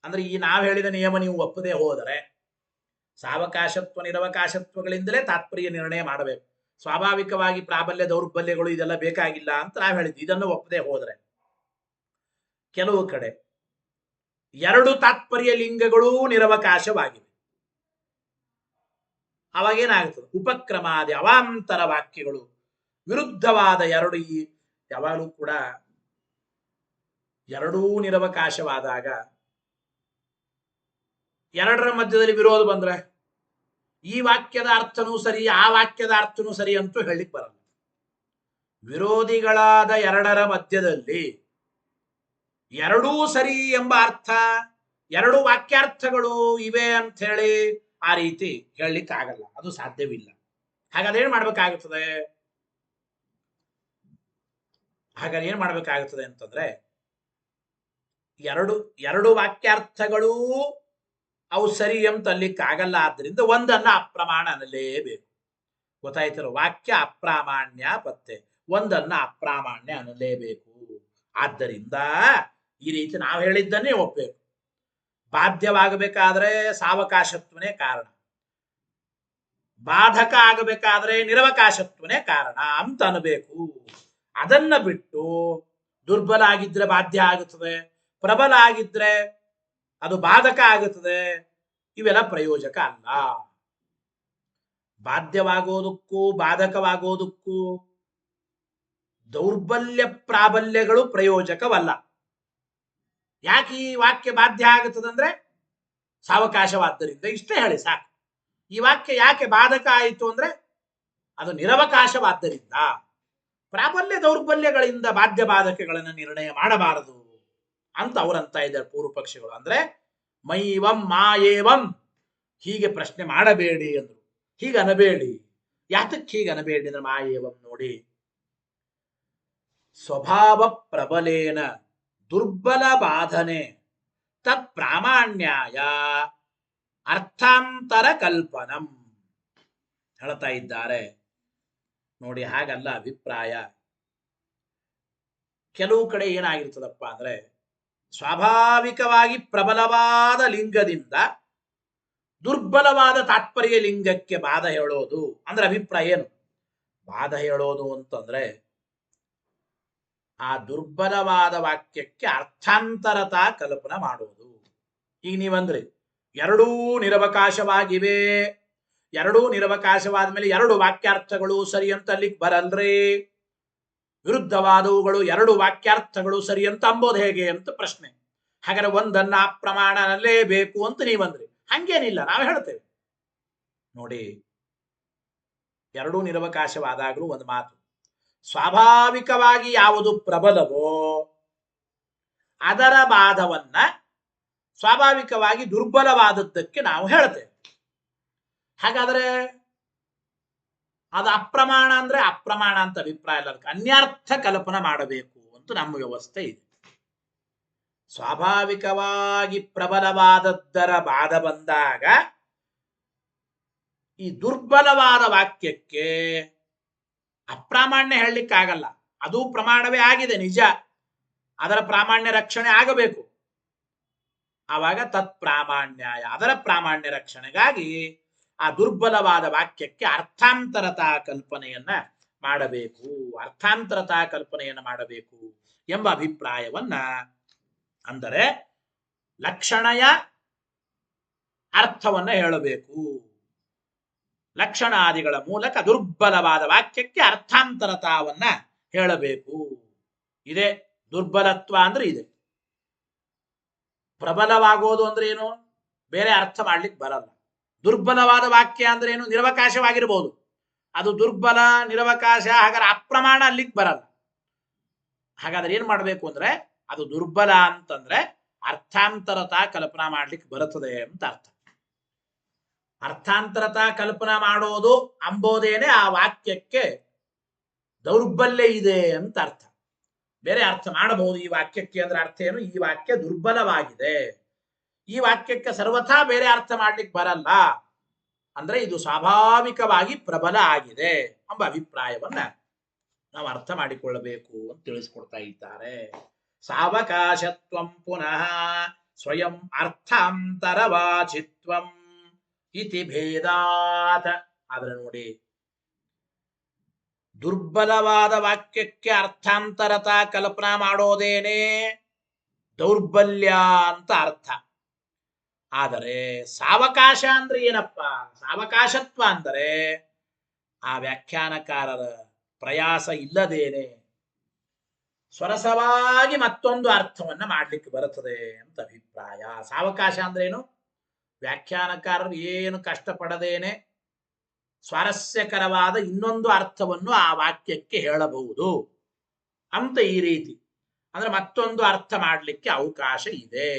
[SPEAKER 1] ಅಂದ್ರೆ ಈ ನಾವು ಹೇಳಿದ ನಿಯಮ ನೀವು ಒಪ್ಪದೆ ಹೋದರೆ ಸಾವಕಾಶತ್ವ ನಿರವಕಾಶತ್ವಗಳಿಂದಲೇ ತಾತ್ಪರ್ಯ ನಿರ್ಣಯ ಮಾಡಬೇಕು. ಸ್ವಾಭಾವಿಕವಾಗಿ ಪ್ರಾಬಲ್ಯ ದೌರ್ಬಲ್ಯಗಳು ಇದೆಲ್ಲ ಬೇಕಾಗಿಲ್ಲ ಅಂತ ನಾವು ಹೇಳಿದ್ವಿ. ಇದನ್ನು ಒಪ್ಪದೆ ಹೋದರೆ ಕೆಲವು ಕಡೆ ಎರಡು ತಾತ್ಪರ್ಯ ಲಿಂಗಗಳೂ ನಿರವಕಾಶವಾಗಿವೆ. ಅವಾಗೇನಾಗುತ್ತದೆ? ಉಪಕ್ರಮಾದಿ ಅವಾಂತರ ವಾಕ್ಯಗಳು ವಿರುದ್ಧವಾದ ಎರಡು. ಈ ಯಾವಾಗಲೂ ಕೂಡ ಎರಡೂ ನಿರವಕಾಶವಾದಾಗ ಎರಡರ ಮಧ್ಯದಲ್ಲಿ ವಿರೋಧ ಬಂದ್ರೆ ಈ ವಾಕ್ಯದ ಅರ್ಥನೂ ಸರಿ ಆ ವಾಕ್ಯದ ಅರ್ಥನೂ ಸರಿ ಅಂತೂ ಹೇಳಿಕ್ ಬರಲ್ಲ. ವಿರೋಧಿಗಳಾದ ಎರಡರ ಮಧ್ಯದಲ್ಲಿ ಎರಡೂ ಸರಿ ಎಂಬ ಅರ್ಥ, ಎರಡು ವಾಕ್ಯಾರ್ಥಗಳು ಇವೆ ಅಂತ ಹೇಳಿ ಆ ರೀತಿ ಹೇಳಲಿಕ್ಕೆ ಆಗಲ್ಲ, ಅದು ಸಾಧ್ಯವಿಲ್ಲ. ಹಾಗಾದ್ರೆ ಏನ್ ಮಾಡ್ಬೇಕಾಗುತ್ತದೆ ಅಂತಂದ್ರೆ ಎರಡು ವಾಕ್ಯಾರ್ಥಗಳು ಅವು ಸರಿ ಅಂತ ಅಲ್ಲಿಕ್ಕಾಗಲ್ಲ. ಆದ್ರಿಂದ ಒಂದನ್ನ ಅಪ್ರಮಾಣ ಅನ್ನಲೇಬೇಕು. ಗೊತ್ತಾಯ್ತಲ್ಲ? ವಾಕ್ಯ ಅಪ್ರಾಮಾಣ್ಯ ಪತ್ತೆ, ಒಂದನ್ನ ಅಪ್ರಾಮಾಣ್ಯ ಅನ್ನಲೇಬೇಕು. ಆದ್ದರಿಂದ ಈ ರೀತಿ ನಾವು ಹೇಳಿದ್ದನ್ನೇ ಒಪ್ಪಬೇಕು. ಬಾಧ್ಯವಾಗಬೇಕಾದ್ರೆ ಸಾವಕಾಶತ್ವನೇ ಕಾರಣ, ಬಾಧಕ ಆಗಬೇಕಾದ್ರೆ ನಿರವಕಾಶತ್ವನೇ ಕಾರಣ ಅಂತ ಅನ್ನಬೇಕು. ಅದನ್ನ ಬಿಟ್ಟು ದುರ್ಬಲ ಆಗಿದ್ರೆ ಬಾಧ್ಯ ಆಗುತ್ತದೆ, ಪ್ರಬಲ ಆಗಿದ್ರೆ ಅದು ಬಾಧಕ ಆಗುತ್ತದೆ, ಇವೆಲ್ಲ ಪ್ರಯೋಜಕ ಅಲ್ಲ. ಬಾಧ್ಯವಾಗೋದಕ್ಕೂ ಬಾಧಕವಾಗೋದಕ್ಕೂ ದೌರ್ಬಲ್ಯ ಪ್ರಾಬಲ್ಯಗಳು ಪ್ರಯೋಜಕವಲ್ಲ. ಯಾಕೆ ಈ ವಾಕ್ಯ ಬಾಧ್ಯ ಆಗುತ್ತದಂದ್ರೆ ಸಾವಕಾಶವಾದ್ದರಿಂದ. ಇಷ್ಟೇ ಹೇಳಿ ಸಾಕು. ಈ ವಾಕ್ಯ ಯಾಕೆ ಬಾಧಕ ಆಯಿತು ಅಂದ್ರೆ ಅದು ನಿರವಕಾಶವಾದ್ದರಿಂದ. ಪ್ರಾಬಲ್ಯ ದೌರ್ಬಲ್ಯಗಳಿಂದ ಬಾಧ್ಯ ಬಾಧಕಗಳನ್ನು ನಿರ್ಣಯ ಮಾಡಬಾರದು ಅಂತ ಅವರಂತ ಇದ್ದಾರೆ ಪೂರ್ವ ಪಕ್ಷಿಗಳು. ಅಂದ್ರೆ ಮೈವಂ ಮಾಯೇವಂ ಹೀಗೆ ಪ್ರಶ್ನೆ ಮಾಡಬೇಡಿ ಅಂದ್ರು. ಹೀಗೆ ಅನಬೇಡಿ. ಯಾತಕ್ಕೆ ಹೀಗೆ ಅನಬೇಡಿ ಅಂದ್ರೆ ಮಾಯೇವಂ ನೋಡಿ, ಸ್ವಭಾವ ಪ್ರಬಲೇನ ದುರ್ಬಲ ಬಾಧನೆ ತತ್ ಪ್ರಾಮಾಣ್ಯಾಯ ಅರ್ಥಾಂತರ ಕಲ್ಪನಂ ಹೇಳ್ತಾ ಇದ್ದಾರೆ. ನೋಡಿ, ಹಾಗಲ್ಲ ಅಭಿಪ್ರಾಯ. ಕೆಲವು ಕಡೆ ಏನಾಗಿರ್ತದಪ್ಪ ಅಂದ್ರೆ ಸ್ವಾಭಾವಿಕವಾಗಿ ಪ್ರಬಲವಾದ ಲಿಂಗದಿಂದ ದುರ್ಬಲವಾದ ತಾತ್ಪರ್ಯ ಲಿಂಗಕ್ಕೆ ಬಾಧ ಹೇಳೋದು ಅಂದ್ರೆ ಅಭಿಪ್ರಾಯ ಏನು? ಬಾಧ ಹೇಳೋದು ಅಂತಂದ್ರೆ ಆ ದುರ್ಬಲವಾದ ವಾಕ್ಯಕ್ಕೆ ಅರ್ಥಾಂತರತಾ ಕಲ್ಪನೆ ಮಾಡೋದು. ಈಗ ನೀವಂದ್ರಿ ಎರಡೂ ನಿರವಕಾಶವಾಗಿವೆ, ಎರಡೂ ನಿರವಕಾಶವಾದ ಮೇಲೆ ಎರಡು ವಾಕ್ಯಾರ್ಥಗಳು ಸರಿ ಅಂತ ಅಲ್ಲಿಗೆ ಬರಲ್ರಿ. ವಿರುದ್ಧವಾದವುಗಳು ಎರಡು ವಾಕ್ಯಾರ್ಥಗಳು ಸರಿ ಅಂತ ಅಂಬೋದು ಹೇಗೆ ಅಂತ ಪ್ರಶ್ನೆ. ಹಾಗಾದ್ರೆ ಒಂದನ್ನ ಅಪ್ರಮಾಣನಲ್ಲೇ ಬೇಕು ಅಂತ ನೀವಂದ್ರಿ. ಹಂಗೇನಿಲ್ಲ, ನಾವು ಹೇಳ್ತೇವೆ ನೋಡಿ, ಎರಡೂ ನಿರವಕಾಶವಾದಾಗಲೂ ಒಂದು ಮಾತು, ಸ್ವಾಭಾವಿಕವಾಗಿ ಯಾವುದು ಪ್ರಬಲವೋ ಅದರ ಬಾಧವನ್ನ ಸ್ವಾಭಾವಿಕವಾಗಿ ದುರ್ಬಲವಾದದ್ದಕ್ಕೆ ನಾವು ಹೇಳ್ತೇವೆ. ಹಾಗಾದ್ರೆ ಅದು ಅಪ್ರಮಾಣ ಅಂದ್ರೆ ಅಪ್ರಮಾಣ ಅಂತ ಅಭಿಪ್ರಾಯ ಇಲ್ಲ, ಅದಕ್ಕೆ ಅನ್ಯಾರ್ಥ ಕಲ್ಪನೆ ಮಾಡಬೇಕು ಅಂತ ನಮ್ಮ ವ್ಯವಸ್ಥೆ ಇದೆ. ಸ್ವಾಭಾವಿಕವಾಗಿ ಪ್ರಬಲವಾದದ್ದರ ಬಾಧ ಬಂದಾಗ ಈ ದುರ್ಬಲವಾದ ವಾಕ್ಯಕ್ಕೆ ಅಪ್ರಾಮಾಣ್ಯ ಹೇಳಲಿಕ್ಕಾಗಲ್ಲ. ಅದು ಪ್ರಮಾಣವೇ ಆಗಿದೆ ನಿಜ, ಅದರ ಪ್ರಾಮಾಣ್ಯ ರಕ್ಷಣೆ ಆಗಬೇಕು. ಆವಾಗ ತತ್ ಪ್ರಾಮಾಣ್ಯಾಯ, ಅದರ ಪ್ರಾಮಾಣ್ಯ ರಕ್ಷಣೆಗಾಗಿ ಆ ದುರ್ಬಲವಾದ ವಾಕ್ಯಕ್ಕೆ ಅರ್ಥಾಂತರತಾ ಕಲ್ಪನೆಯನ್ನ ಮಾಡಬೇಕು, ಅರ್ಥಾಂತರತಾ ಕಲ್ಪನೆಯನ್ನ ಮಾಡಬೇಕು ಎಂಬ ಅಭಿಪ್ರಾಯವನ್ನ, ಅಂದರೆ ಲಕ್ಷಣಯ ಅರ್ಥವನ್ನ ಹೇಳಬೇಕು. ಲಕ್ಷಣಾದಿಗಳ ಮೂಲಕ ದುರ್ಬಲವಾದ ವಾಕ್ಯಕ್ಕೆ ಅರ್ಥಾಂತರತಾವನ್ನ ಹೇಳಬೇಕು. ಇದೆ ದುರ್ಬಲತ್ವ ಅಂದ್ರೆ ಇದೆ. ಪ್ರಬಲವಾಗೋದು ಅಂದ್ರೆ ಏನು? ಬೇರೆ ಅರ್ಥ ಮಾಡ್ಲಿಕ್ಕೆ ಬರಲ್ಲ. ದುರ್ಬಲವಾದ ವಾಕ್ಯ ಅಂದ್ರೆ ಏನು? ನಿರವಕಾಶವಾಗಿರ್ಬೋದು, ಅದು ದುರ್ಬಲ ನಿರವಕಾಶ, ಹಾಗಾದ್ರೆ ಅಪ್ರಮಾಣ ಅಲ್ಲಿಗೆ ಬರಲ್ಲ. ಹಾಗಾದ್ರೆ ಏನ್ ಮಾಡ್ಬೇಕು ಅಂದ್ರೆ ಅದು ದುರ್ಬಲ ಅಂತಂದ್ರೆ ಅರ್ಥಾಂತರತಾ ಕಲ್ಪನಾ ಮಾಡ್ಲಿಕ್ಕೆ ಬರುತ್ತದೆ ಅಂತ ಅರ್ಥ. ಅರ್ಥಾಂತರತಾ ಕಲ್ಪನಾ ಮಾಡೋದು ಅಂಬೋದೇನೆ ಆ ವಾಕ್ಯಕ್ಕೆ ದೌರ್ಬಲ್ಯ ಇದೆ ಅಂತ ಅರ್ಥ. ಬೇರೆ ಅರ್ಥ ಮಾಡಬಹುದು ಈ ವಾಕ್ಯಕ್ಕೆ ಅಂದ್ರೆ ಅರ್ಥ ಏನು, ಈ ವಾಕ್ಯ ದುರ್ಬಲವಾಗಿದೆ, ಈ ವಾಕ್ಯಕ್ಕೆ ಸರ್ವಥಾ ಬೇರೆ ಅರ್ಥ ಮಾಡ್ಲಿಕ್ಕೆ ಬರಲ್ಲ ಅಂದ್ರೆ ಇದು ಸ್ವಾಭಾವಿಕವಾಗಿ ಪ್ರಬಲ ಆಗಿದೆ ಎಂಬ ಅಭಿಪ್ರಾಯವನ್ನ ನಾವು ಅರ್ಥ ಮಾಡಿಕೊಳ್ಳಬೇಕು ಅಂತ ತಿಳಿಸಿಕೊಡ್ತಾ ಇದ್ದಾರೆ. ಸಾವಕಾಶತ್ವಂ ಪುನಃ ಸ್ವಯಂ ಅರ್ಥಾಂತರವಾಚಿತ್ವಂ ಇತಿ ಭೇದಾತ್. ಆದ್ರೆ ನೋಡಿ, ದುರ್ಬಲವಾದ ವಾಕ್ಯಕ್ಕೆ ಅರ್ಥಾಂತರತಾ ಕಲ್ಪನಾ ಮಾಡೋದೇನೆ ದೌರ್ಬಲ್ಯ ಅಂತ ಅರ್ಥ. ಆದರೆ ಸಾವಕಾಶ ಅಂದ್ರೆ ಏನಪ್ಪ? ಸಾವಕಾಶತ್ವ ಅಂದರೆ ಆ ವ್ಯಾಖ್ಯಾನಕಾರರ ಪ್ರಯಾಸ ಇಲ್ಲದೇನೆ ಸ್ವರಸವಾಗಿ ಮತ್ತೊಂದು ಅರ್ಥವನ್ನ ಮಾಡ್ಲಿಕ್ಕೆ ಬರುತ್ತದೆ ಅಂತ ಅಭಿಪ್ರಾಯ. ಸಾವಕಾಶ ಅಂದ್ರೇನು? ವ್ಯಾಖ್ಯಾನಕಾರರು ಏನು ಕಷ್ಟಪಡದೇನೆ ಸ್ವಾರಸ್ಯಕರವಾದ ಇನ್ನೊಂದು ಅರ್ಥವನ್ನು ಆ ವಾಕ್ಯಕ್ಕೆ ಹೇಳಬಹುದು ಅಂತ ಈ ರೀತಿ ಅಂದ್ರೆ ಮತ್ತೊಂದು ಅರ್ಥ ಮಾಡಲಿಕ್ಕೆ ಅವಕಾಶ ಇದೆ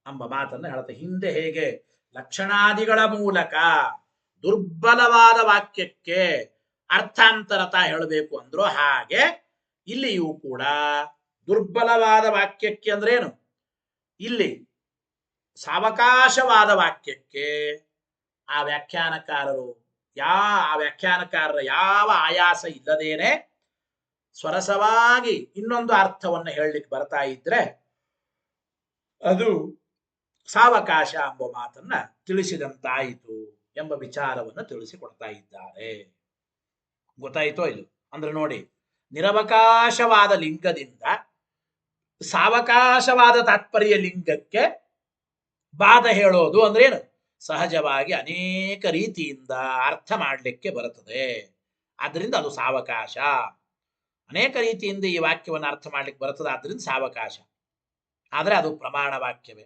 [SPEAKER 1] ಎಂಬ ಮಾತನ್ನು ಹೇಳುತ್ತೆ. ಹಿಂದೆ ಹೇಗೆ ಲಕ್ಷಣಾದಿಗಳ ಮೂಲಕ ದುರ್ಬಲವಾದ ವಾಕ್ಯಕ್ಕೆ ಅರ್ಥಾಂತರತಾ ಹೇಳಬೇಕು ಅಂದ್ರೋ ಹಾಗೆ ಇಲ್ಲಿಯೂ ಕೂಡ ದುರ್ಬಲವಾದ ವಾಕ್ಯಕ್ಕೆ ಅಂದ್ರೇನು, ಇಲ್ಲಿ ಸಾವಕಾಶವಾದ ವಾಕ್ಯಕ್ಕೆ ಆ ವ್ಯಾಖ್ಯಾನಕಾರರ ಯಾವ ಆಯಾಸ ಇಲ್ಲದೇನೆ ಸ್ವರಸವಾಗಿ ಇನ್ನೊಂದು ಅರ್ಥವನ್ನು ಹೇಳಲಿಕ್ಕೆ ಬರ್ತಾ ಇದ್ರೆ ಅದು ಸಾವಕಾಶ ಎಂಬ ಮಾತನ್ನ ತಿಳಿಸಿದಂತಾಯಿತು ಎಂಬ ವಿಚಾರವನ್ನು ತಿಳಿಸಿಕೊಡ್ತಾ ಇದ್ದಾರೆ. ಗೊತ್ತಾಯಿತೋ ಇದು? ಅಂದ್ರೆ ನೋಡಿ, ನಿರವಕಾಶವಾದ ಲಿಂಗದಿಂದ ಸಾವಕಾಶವಾದ ತಾತ್ಪರ್ಯ ಲಿಂಗಕ್ಕೆ ಬಾಧ ಹೇಳೋದು ಅಂದ್ರೇನು? ಸಹಜವಾಗಿ ಅನೇಕ ರೀತಿಯಿಂದ ಅರ್ಥ ಮಾಡಲಿಕ್ಕೆ ಬರುತ್ತದೆ. ಆದ್ರಿಂದ ಅದು ಸಾವಕಾಶ. ಅನೇಕ ರೀತಿಯಿಂದ ಈ ವಾಕ್ಯವನ್ನು ಅರ್ಥ ಮಾಡ್ಲಿಕ್ಕೆ ಬರುತ್ತದೆ, ಆದ್ರಿಂದ ಸಾವಕಾಶ. ಆದರೆ ಅದು ಪ್ರಮಾಣ ವಾಕ್ಯವೇ.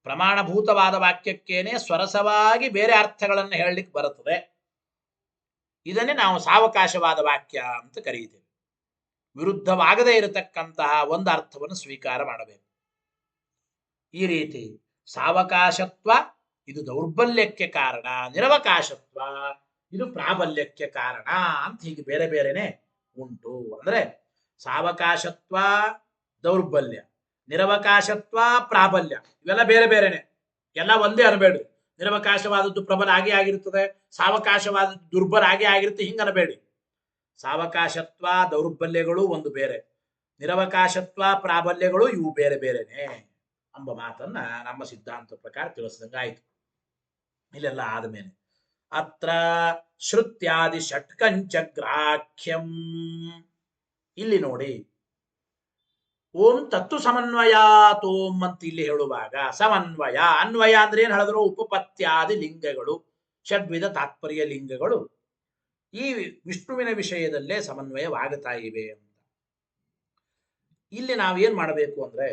[SPEAKER 1] ಪ್ರಮಾಣಭೂತವಾದ ವಾಕ್ಯಕ್ಕೇನೆ ಸ್ವರಸವಾಗಿ ಬೇರೆ ಅರ್ಥಗಳನ್ನು ಹೇಳಲಿಕ್ಕೆ ಬರುತ್ತದೆ. ಇದನ್ನೇ ನಾವು ಸಾವಕಾಶವಾದ ವಾಕ್ಯ ಅಂತ ಕರೀತೇವೆ. ವಿರುದ್ಧವಾಗದೇ ಇರತಕ್ಕಂತಹ ಒಂದು ಅರ್ಥವನ್ನು ಸ್ವೀಕಾರ ಮಾಡಬೇಕು. ಈ ರೀತಿ ಸಾವಕಾಶತ್ವ ಇದು ದೌರ್ಬಲ್ಯಕ್ಕೆ ಕಾರಣ, ನಿರವಕಾಶತ್ವ ಇದು ಪ್ರಾಬಲ್ಯಕ್ಕೆ ಕಾರಣ ಅಂತ ಹೀಗೆ ಬೇರೆ ಬೇರೆನೆ ಉಂಟು. ಅಂದ್ರೆ ಸಾವಕಾಶತ್ವ ದೌರ್ಬಲ್ಯ, ನಿರವಕಾಶತ್ವ ಪ್ರಾಬಲ್ಯ, ಇವೆಲ್ಲ ಬೇರೆ ಬೇರೆನೆ, ಎಲ್ಲ ಒಂದೇ ಅನ್ಬೇಡ್ರಿ. ನಿರವಕಾಶವಾದದ್ದು ಪ್ರಬಲ ಆಗೇ ಆಗಿರುತ್ತದೆ, ಸಾವಕಾಶವಾದದ್ದು ದುರ್ಬಲ ಆಗೇ ಆಗಿರುತ್ತೆ, ಹಿಂಗನಬೇಡಿ. ಸಾವಕಾಶತ್ವ ದೌರ್ಬಲ್ಯಗಳು ಒಂದು ಬೇರೆ, ನಿರವಕಾಶತ್ವ ಪ್ರಾಬಲ್ಯಗಳು ಇವು ಬೇರೆ ಬೇರೆನೆ ಎಂಬ ಮಾತನ್ನ ನಮ್ಮ ಸಿದ್ಧಾಂತ ಪ್ರಕಾರ ತಿಳಿಸಿದಂಗಾಯ್ತು. ಇಲ್ಲೆಲ್ಲ ಆದ್ಮೇಲೆ ಅತ್ರ ಶ್ರುತ್ಯಾದಿ ಷಟ್ಕಂಚ ಗ್ರಾಹ್ಯಂ. ಇಲ್ಲಿ ನೋಡಿ, ಓಂ ತತ್ತು ಸಮನ್ವಯಾತ್ ಓಂ ಅಂತ ಇಲ್ಲಿ ಹೇಳುವಾಗ ಸಮನ್ವಯ, ಅನ್ವಯ ಅಂದ್ರೆ ಏನ್ ಹೇಳಿದ್ರು? ಉಪಪತ್ಯಾದಿ ಲಿಂಗಗಳು, ಷಡ್ವಿಧ ತಾತ್ಪರ್ಯ ಲಿಂಗಗಳು ಈ ವಿಷ್ಣುವಿನ ವಿಷಯದಲ್ಲೇ ಸಮನ್ವಯವಾಗುತ್ತಾ ಇವೆ ಅಂತ. ಇಲ್ಲಿ ನಾವೇನ್ ಮಾಡಬೇಕು ಅಂದ್ರೆ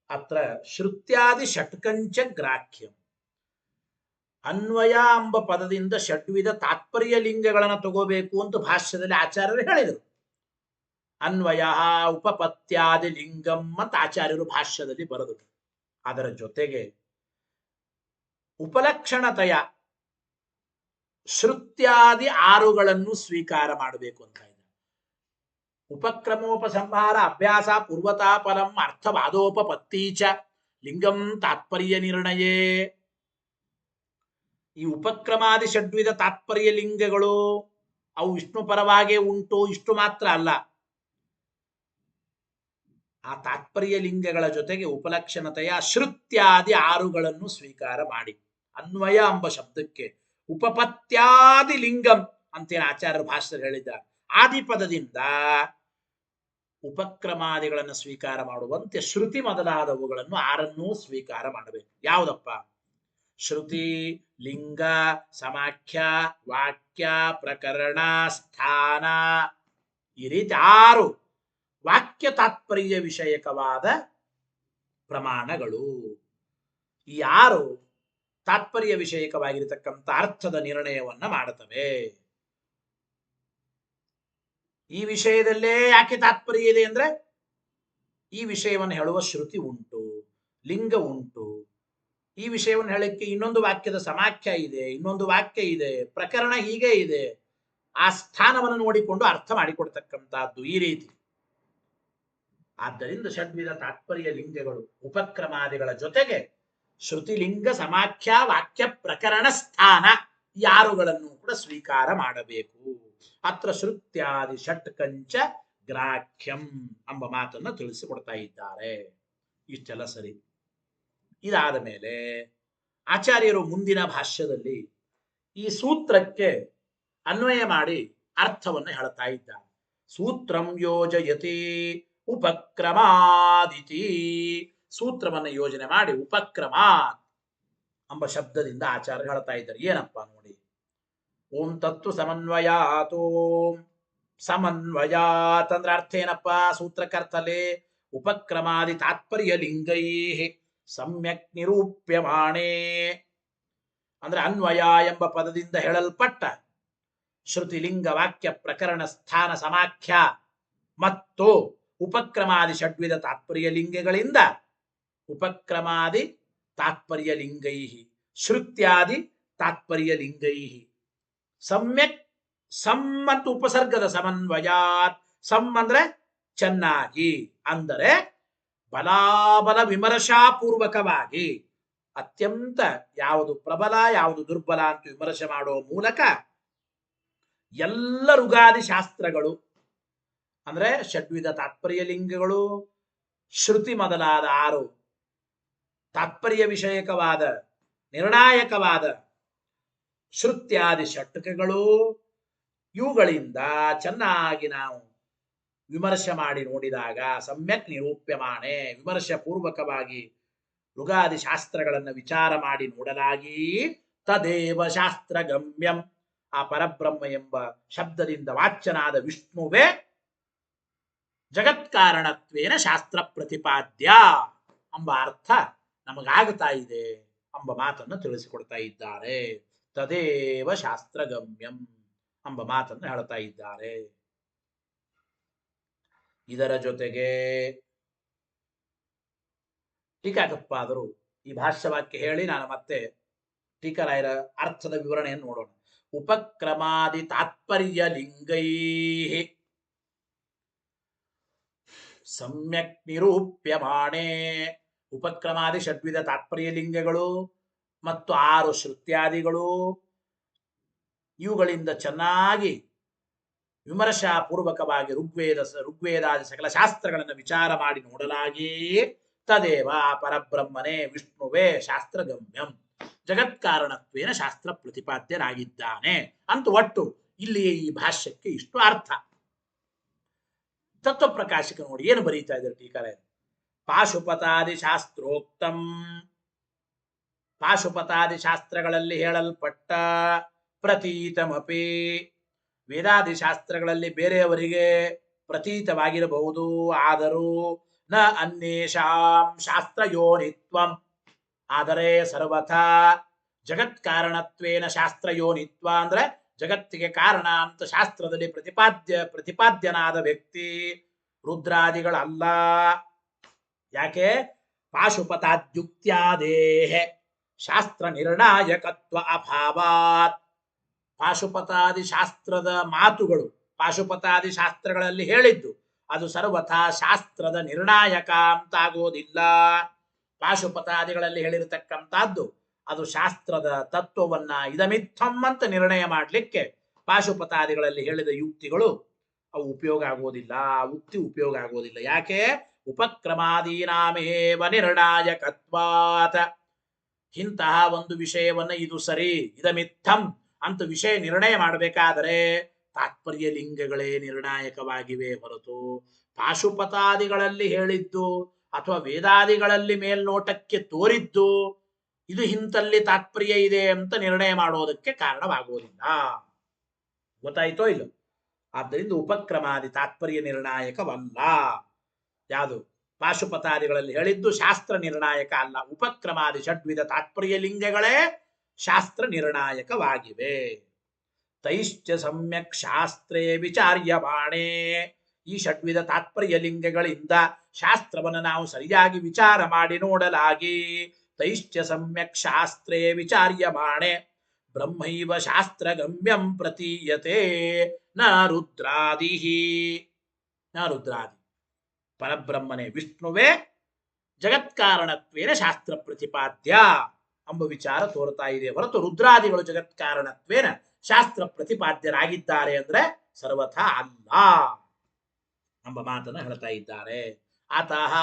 [SPEAKER 1] ಅತ್ರ ಶ್ರುತ್ಯಾದಿ ಷಟ್ಕಂಚ ಗ್ರಾಹ್ಯಂ, ಅನ್ವಯ ಎಂಬ ಪದದಿಂದ ಷಡ್ವಿಧ ತಾತ್ಪರ್ಯ ಲಿಂಗಗಳನ್ನು ತಗೋಬೇಕು ಅಂತ ಭಾಷ್ಯದಲ್ಲಿ ಆಚಾರ್ಯರು ಹೇಳಿದರು. ಅನ್ವಯ ಉಪಪತ್ಯಾದಿ ಲಿಂಗಂ ಅಂತ ಆಚಾರ್ಯರು ಭಾಷ್ಯದಲ್ಲಿ ಬರೆದರು. ಅದರ ಜೊತೆಗೆ ಉಪಲಕ್ಷಣತೆಯ ಶ್ರುತ್ಯಾದಿ ಆರುಗಳನ್ನು ಸ್ವೀಕಾರ ಮಾಡಬೇಕು ಅಂತ ಇದೆ. ಉಪಕ್ರಮೋಪಸಂಹಾರ ಅಭ್ಯಾಸ ಪೂರ್ವತಾ ಫಲಂ ಅರ್ಥವಾದೋಪಪತ್ತೀಚ ಲಿಂಗಂ ತಾತ್ಪರ್ಯ ನಿರ್ಣಯೇ. ಈ ಉಪಕ್ರಮಾದಿ ಷಡ್ವಿಧ ತಾತ್ಪರ್ಯ ಲಿಂಗಗಳು ಅವು ವಿಷ್ಣು ಪರವಾಗೇ ಉಂಟು. ಇಷ್ಟು ಮಾತ್ರ ಅಲ್ಲ, ಆ ತಾತ್ಪರ್ಯ ಲಿಂಗಗಳ ಜೊತೆಗೆ ಉಪಲಕ್ಷಣತೆಯ ಶ್ರುತ್ಯಾದಿ ಆರುಗಳನ್ನು ಸ್ವೀಕಾರ ಮಾಡಿ. ಅನ್ವಯ ಎಂಬ ಶಬ್ದಕ್ಕೆ ಉಪಪತ್ಯಾದಿ ಲಿಂಗಂ ಅಂತೇನು ಆಚಾರ್ಯರು ಭಾಷ್ಯದಲ್ಲಿ ಹೇಳಿದ್ದಾರೆ. ಆದಿಪದದಿಂದ ಉಪಕ್ರಮಾದಿಗಳನ್ನು ಸ್ವೀಕಾರ ಮಾಡುವಂತೆ ಶ್ರುತಿ ಮೊದಲಾದವುಗಳನ್ನು ಆರನ್ನೂ ಸ್ವೀಕಾರ ಮಾಡಬೇಕು. ಯಾವುದಪ್ಪ? ಶ್ರುತಿ, ಲಿಂಗ, ಸಮಾಖ್ಯ, ವಾಕ್ಯ, ಪ್ರಕರಣ, ಸ್ಥಾನ, ಈ ರೀತಿ ಆರು ವಾಕ್ಯ ತಾತ್ಪರ್ಯ ವಿಷಯಕವಾದ ಪ್ರಮಾಣಗಳು. ಈ ಆರು ತಾತ್ಪರ್ಯ ವಿಷಯಕವಾಗಿರತಕ್ಕಂಥ ಅರ್ಥದ ನಿರ್ಣಯವನ್ನ ಮಾಡುತ್ತವೆ. ಈ ವಿಷಯದಲ್ಲೇ ಯಾಕೆ ತಾತ್ಪರ್ಯ ಇದೆ ಅಂದ್ರೆ ಈ ವಿಷಯವನ್ನು ಹೇಳುವ ಶ್ರುತಿ ಉಂಟು, ಲಿಂಗ ಉಂಟು. ಈ ವಿಷಯವನ್ನು ಹೇಳಕ್ಕೆ ಇನ್ನೊಂದು ವಾಕ್ಯದ ಸಮಾಖ್ಯ ಇದೆ, ಇನ್ನೊಂದು ವಾಕ್ಯ ಇದೆ, ಪ್ರಕರಣ ಹೀಗೆ ಇದೆ. ಆ ಸ್ಥಾನವನ್ನು ನೋಡಿಕೊಂಡು ಅರ್ಥ ಮಾಡಿಕೊಡ್ತಕ್ಕಂಥದ್ದು ಈ ರೀತಿ. ಆದ್ದರಿಂದ ಷಡ್ವಿಧ ತಾತ್ಪರ್ಯ ಲಿಂಗಗಳು ಉಪಕ್ರಮಾದಿಗಳ ಜೊತೆಗೆ ಶ್ರುತಿಲಿಂಗ ಸಮಾಖ್ಯ ವಾಕ್ಯ ಪ್ರಕರಣ ಸ್ಥಾನ ಯಾರುಗಳನ್ನು ಕೂಡ ಸ್ವೀಕಾರ ಮಾಡಬೇಕು. ಅತ್ರ ಶ್ರುತ್ಯಾದಿ ಷಟ್ಕಂಚ ಗ್ರಾಹ್ಯಂ ಎಂಬ ಮಾತನ್ನು ತಿಳಿಸಿಕೊಡ್ತಾ ಇದ್ದಾರೆ. ಇಷ್ಟೆಲ್ಲ ಸರಿ. ಇದಾದ ಮೇಲೆ ಆಚಾರ್ಯರು ಮುಂದಿನ ಭಾಷ್ಯದಲ್ಲಿ ಈ ಸೂತ್ರಕ್ಕೆ ಅನ್ವಯ ಮಾಡಿ ಅರ್ಥವನ್ನು ಹೇಳ್ತಾ ಇದ್ದಾರೆ. ಸೂತ್ರಂ ಯೋಜಯತಿ ಉಪಕ್ರಮಾದಿತಿ. ಸೂತ್ರವನ್ನು ಯೋಜನೆ ಮಾಡಿ ಉಪಕ್ರಮ ಎಂಬ ಶಬ್ದದಿಂದ ಆಚಾರ್ಯ ಹೇಳ್ತಾ ಇದ್ದಾರೆ. ಏನಪ್ಪ ನೋಡಿ, ಓಂ ತತ್ವ ಸಮನ್ವಯಾತ್. ಓಂ ಸಮನ್ವಯಾತ್ ಅಂದ್ರೆ ಅರ್ಥ ಏನಪ್ಪ? ಸೂತ್ರಕರ್ತಲೆ ಉಪಕ್ರಮಾದಿ ತಾತ್ಪರ್ಯ ಲಿಂಗೈ ಸಮ್ಯಕ್ ನಿರೂಪ್ಯಮಾಣೆ ಅಂದ್ರೆ ಅನ್ವಯ ಎಂಬ ಪದದಿಂದ ಹೇಳಲ್ಪಟ್ಟ ಶ್ರುತಿಲಿಂಗ ವಾಕ್ಯ ಪ್ರಕರಣ ಸ್ಥಾನ ಸಮಾಖ್ಯ ಮತ್ತು ಉಪಕ್ರಮಾದಿ ಷಡ್ವಿಧ ತಾತ್ಪರ್ಯ ಲಿಂಗಗಳಿಂದ ಉಪಕ್ರಮಾದಿ ತಾತ್ಪರ್ಯ ಲಿಂಗೈ ಶ್ರುತ್ಯಾದಿ ತಾತ್ಪರ್ಯ ಲಿಂಗೈ ಸಮ್ಯಕ್ ಸಮ್ ಮತ್ತು ಉಪಸರ್ಗದ ಸಮನ್ವಯಾತ್. ಸಮ್ ಅಂದ್ರೆ ಚೆನ್ನಾಗಿ, ಅಂದರೆ ಬಲಾಬಲ ವಿಮರ್ಶಾಪೂರ್ವಕವಾಗಿ ಅತ್ಯಂತ ಯಾವುದು ಪ್ರಬಲ ಯಾವುದು ದುರ್ಬಲ ಅಂತ ವಿಮರ್ಶೆ ಮಾಡುವ ಮೂಲಕ ಎಲ್ಲ ಋಗಾದಿ ಶಾಸ್ತ್ರಗಳು ಅಂದ್ರೆ ಷಡ್ವಿಧ ತಾತ್ಪರ್ಯ ಲಿಂಗಗಳು, ಶ್ರುತಿ ಮೊದಲಾದ 6 ತಾತ್ಪರ್ಯ ವಿಷಯಕವಾದ ನಿರ್ಣಾಯಕವಾದ ಶ್ರುತ್ಯಾದಿ ಷಟ್ಕಗಳು, ಇವುಗಳಿಂದ ಚೆನ್ನಾಗಿ ನಾವು ವಿಮರ್ಶೆ ಮಾಡಿ ನೋಡಿದಾಗ ಸಮ್ಯಕ್ ನಿರೂಪ್ಯಮಾಣೆ ವಿಮರ್ಶೆ ಪೂರ್ವಕವಾಗಿ ಋಗಾದಿ ಶಾಸ್ತ್ರಗಳನ್ನು ವಿಚಾರ ಮಾಡಿ ನೋಡಲಾಗಿ ತದೇವ ಶಾಸ್ತ್ರ ಗಮ್ಯಂ ಆ ಪರಬ್ರಹ್ಮ ಎಂಬ ಶಬ್ದದಿಂದ ವಾಚ್ಯನಾದ ವಿಷ್ಣುವೇ ಜಗತ್ಕಾರಣತ್ವೇನ ಶಾಸ್ತ್ರ ಪ್ರತಿಪಾದ್ಯ ಎಂಬ ಅರ್ಥ ನಮಗಾಗ್ತಾ ಇದೆ ಎಂಬ ಮಾತನ್ನು ತಿಳಿಸಿಕೊಡ್ತಾ ಇದ್ದಾರೆ. ತದೇವ ಶಾಸ್ತ್ರಗಮ್ಯಂ ಎಂಬ ಮಾತನ್ನು ಹೇಳ್ತಾ ಇದ್ದಾರೆ. ಇದರ ಜೊತೆಗೆ ಟೀಕಾಕೃತ್ಪಾದರು ಈ ಭಾಷ್ಯವಾಕ್ಯ ಹೇಳಿ ನಾನು ಮತ್ತೆ ಟೀಕರಾಯರ ಅರ್ಥದ ವಿವರಣೆಯನ್ನು ನೋಡೋಣ. ಉಪಕ್ರಮಾದಿ ತಾತ್ಪರ್ಯ ಲಿಂಗೈ ಸಮ್ಯಕ್ ನಿರೂಪ್ಯಮಾಣೆ. ಉಪಕ್ರಮಾದಿ ಷಡ್ವಿಧ ತಾತ್ಪರ್ಯ ಲಿಂಗಗಳು ಮತ್ತು 6 ಶ್ರುತ್ಯಾದಿಗಳು ಇವುಗಳಿಂದ ಚೆನ್ನಾಗಿ ವಿಮರ್ಶಾ ಪೂರ್ವಕವಾಗಿ ಋಗ್ವೇದಾದಿ ಸಕಲ ಶಾಸ್ತ್ರಗಳನ್ನು ವಿಚಾರ ಮಾಡಿ ನೋಡಲಾಗಿ ತದೇವ ಪರಬ್ರಹ್ಮನೇ ವಿಷ್ಣುವೇ ಶಾಸ್ತ್ರಗಮ್ಯಂ ಜಗತ್ಕಾರಣತ್ವೇನ ಶಾಸ್ತ್ರ ಪ್ರತಿಪಾದ್ಯನಾಗಿದ್ದಾನೆ ಅಂತ ಒಟ್ಟು ಇಲ್ಲಿ ಈ ಭಾಷ್ಯಕ್ಕೆ ಇಷ್ಟು ಅರ್ಥ. ತತ್ವ ಪ್ರಕಾಶಕ ನೋಡಿ ಏನು ಬರೀತಾ ಇದ್ದಾರೆ ಟೀಕಾರೆ. ಪಾಶುಪತಾದಿ ಶಾಸ್ತ್ರೋಕ್ತಂ ಪಾಶುಪತಾದಿ ಶಾಸ್ತ್ರಗಳಲ್ಲಿ ಹೇಳಲ್ಪಟ್ಟ ಪ್ರತೀತಮಪಿ ವೇದಾದಿ ಶಾಸ್ತ್ರಗಳಲ್ಲಿ ಬೇರೆಯವರಿಗೆ ಪ್ರತೀತವಾಗಿರಬಹುದು, ಆದರೂ ನ ಅನ್ಯೇಷಾಂ ಶಾಸ್ತ್ರಯೋನಿತ್ವಂ ಆದರೆ ಸರ್ವಥಾ ಜಗತ್ಕಾರಣತ್ವೇನ ಶಾಸ್ತ್ರಯೋನಿತ್ವ ಅಂದ್ರೆ ಜಗತ್ತಿಗೆ ಕಾರಣ ಅಂತ ಶಾಸ್ತ್ರದಲ್ಲಿ ಪ್ರತಿಪಾದ್ಯನಾದ ವ್ಯಕ್ತಿ ರುದ್ರಾದಿಗಳಲ್ಲ. ಯಾಕೆ? ಪಾಶುಪತಾದ್ಯುಕ್ತ್ಯಾದೇಹ ಶಾಸ್ತ್ರ ನಿರ್ಣಾಯಕತ್ವ ಅಭಾವಾತ್. ಪಾಶುಪತಾದಿ ಶಾಸ್ತ್ರದ ಮಾತುಗಳು ಪಾಶುಪತಾದಿ ಶಾಸ್ತ್ರಗಳಲ್ಲಿ ಹೇಳಿದ್ದು ಅದು ಸರ್ವಥಾ ಶಾಸ್ತ್ರದ ನಿರ್ಣಾಯಕ ಅಂತಾಗೋದಿಲ್ಲ. ಪಾಶುಪತಾದಿಗಳಲ್ಲಿ ಹೇಳಿರತಕ್ಕಂಥದ್ದು ಅದು ಶಾಸ್ತ್ರದ ತತ್ವವನ್ನ ಇದಮಿತ್ತಂ ಅಂತ ನಿರ್ಣಯ ಮಾಡಲಿಕ್ಕೆ ಪಾಶುಪತಾದಿಗಳಲ್ಲಿ ಹೇಳಿದ ಯುಕ್ತಿಗಳು ಅವು ಉಪಯೋಗ ಆಗೋದಿಲ್ಲ, ಉಕ್ತಿ ಉಪಯೋಗ ಆಗೋದಿಲ್ಲ. ಯಾಕೆ? ಉಪಕ್ರಮಾದೀನಾಮೇವ ನಿರ್ಣಾಯಕತ್ವಾತ್. ಇಂತಹ ಒಂದು ವಿಷಯವನ್ನ ಇದು ಸರಿ ಇದಮಿತ್ತಂ ಅಂತ ವಿಷಯ ನಿರ್ಣಯ ಮಾಡಬೇಕಾದರೆ ತಾತ್ಪರ್ಯ ಲಿಂಗಗಳೇ ನಿರ್ಣಾಯಕವಾಗಿವೆ ಹೊರತು ಪಾಶುಪತಾದಿಗಳಲ್ಲಿ ಹೇಳಿದ್ದು ಅಥವಾ ವೇದಾದಿಗಳಲ್ಲಿ ಮೇಲ್ನೋಟಕ್ಕೆ ತೋರಿದ್ದು ಇದು ಇಂತಲ್ಲಿ ತಾತ್ಪರ್ಯ ಇದೆ ಅಂತ ನಿರ್ಣಯ ಮಾಡೋದಕ್ಕೆ ಕಾರಣವಾಗುವುದಿಲ್ಲ. ಗೊತ್ತಾಯ್ತೋ ಇಲ್ಲ? ಆದ್ದರಿಂದ ಉಪಕ್ರಮಾದಿ ತಾತ್ಪರ್ಯ ನಿರ್ಣಾಯಕವಲ್ಲ. ಯಾವುದು? ಪಾಶುಪತಾದಿಗಳಲ್ಲಿ ಹೇಳಿದ್ದು ಶಾಸ್ತ್ರ ನಿರ್ಣಾಯಕ ಅಲ್ಲ. ಉಪಕ್ರಮಾದಿ ಷಡ್ವಿಧ ತಾತ್ಪರ್ಯ ಲಿಂಗಗಳೇ ಶಾಸ್ತ್ರ ನಿರ್ಣಾಯಕವಾಗಿವೆ. ತೈಶ್ಚ ಸಮ್ಯಕ್ ಶಾಸ್ತ್ರೇ ವಿಚಾರ್ಯಮಾಣೆ. ಈ ಷಡ್ವಿಧ ತಾತ್ಪರ್ಯ ಲಿಂಗಗಳಿಂದ ಶಾಸ್ತ್ರವನ್ನು ನಾವು ಸರಿಯಾಗಿ ವಿಚಾರ ಮಾಡಿ ನೋಡಲಾಗಿ ತೈಶ್ಚ ಸಮ್ಯಕ್ ಶಾಸ್ತ್ರೇ ವಿಚಾರ್ಯಮಾಣೆ ಬ್ರಹ್ಮೈವ ಶಾಸ್ತ್ರ ಗಮ್ಯಂ ಪ್ರತೀಯತೆ ನ ರುದ್ರಾದಿ. ನ ರುದ್ರಾದಿ ಪರಬ್ರಹ್ಮನೇ ವಿಷ್ಣುವೇ ಜಗತ್ಕಾರಣತ್ವೇನ ಶಾಸ್ತ್ರ ಪ್ರತಿಪಾದ್ಯ ಎಂಬ ವಿಚಾರ ತೋರ್ತಾ ಇದೆ ಹೊರತು ರುದ್ರಾದಿಗಳು ಜಗತ್ಕಾರಣತ್ವೇನ ಶಾಸ್ತ್ರ ಪ್ರತಿಪಾದ್ಯರಾಗಿದ್ದಾರೆ ಅಂದ್ರೆ ಸರ್ವಥಾ ಅಲ್ಲ ಎಂಬ ಮಾತನ್ನು ಹೇಳ್ತಾ ಇದ್ದಾರೆ. ಅತಃ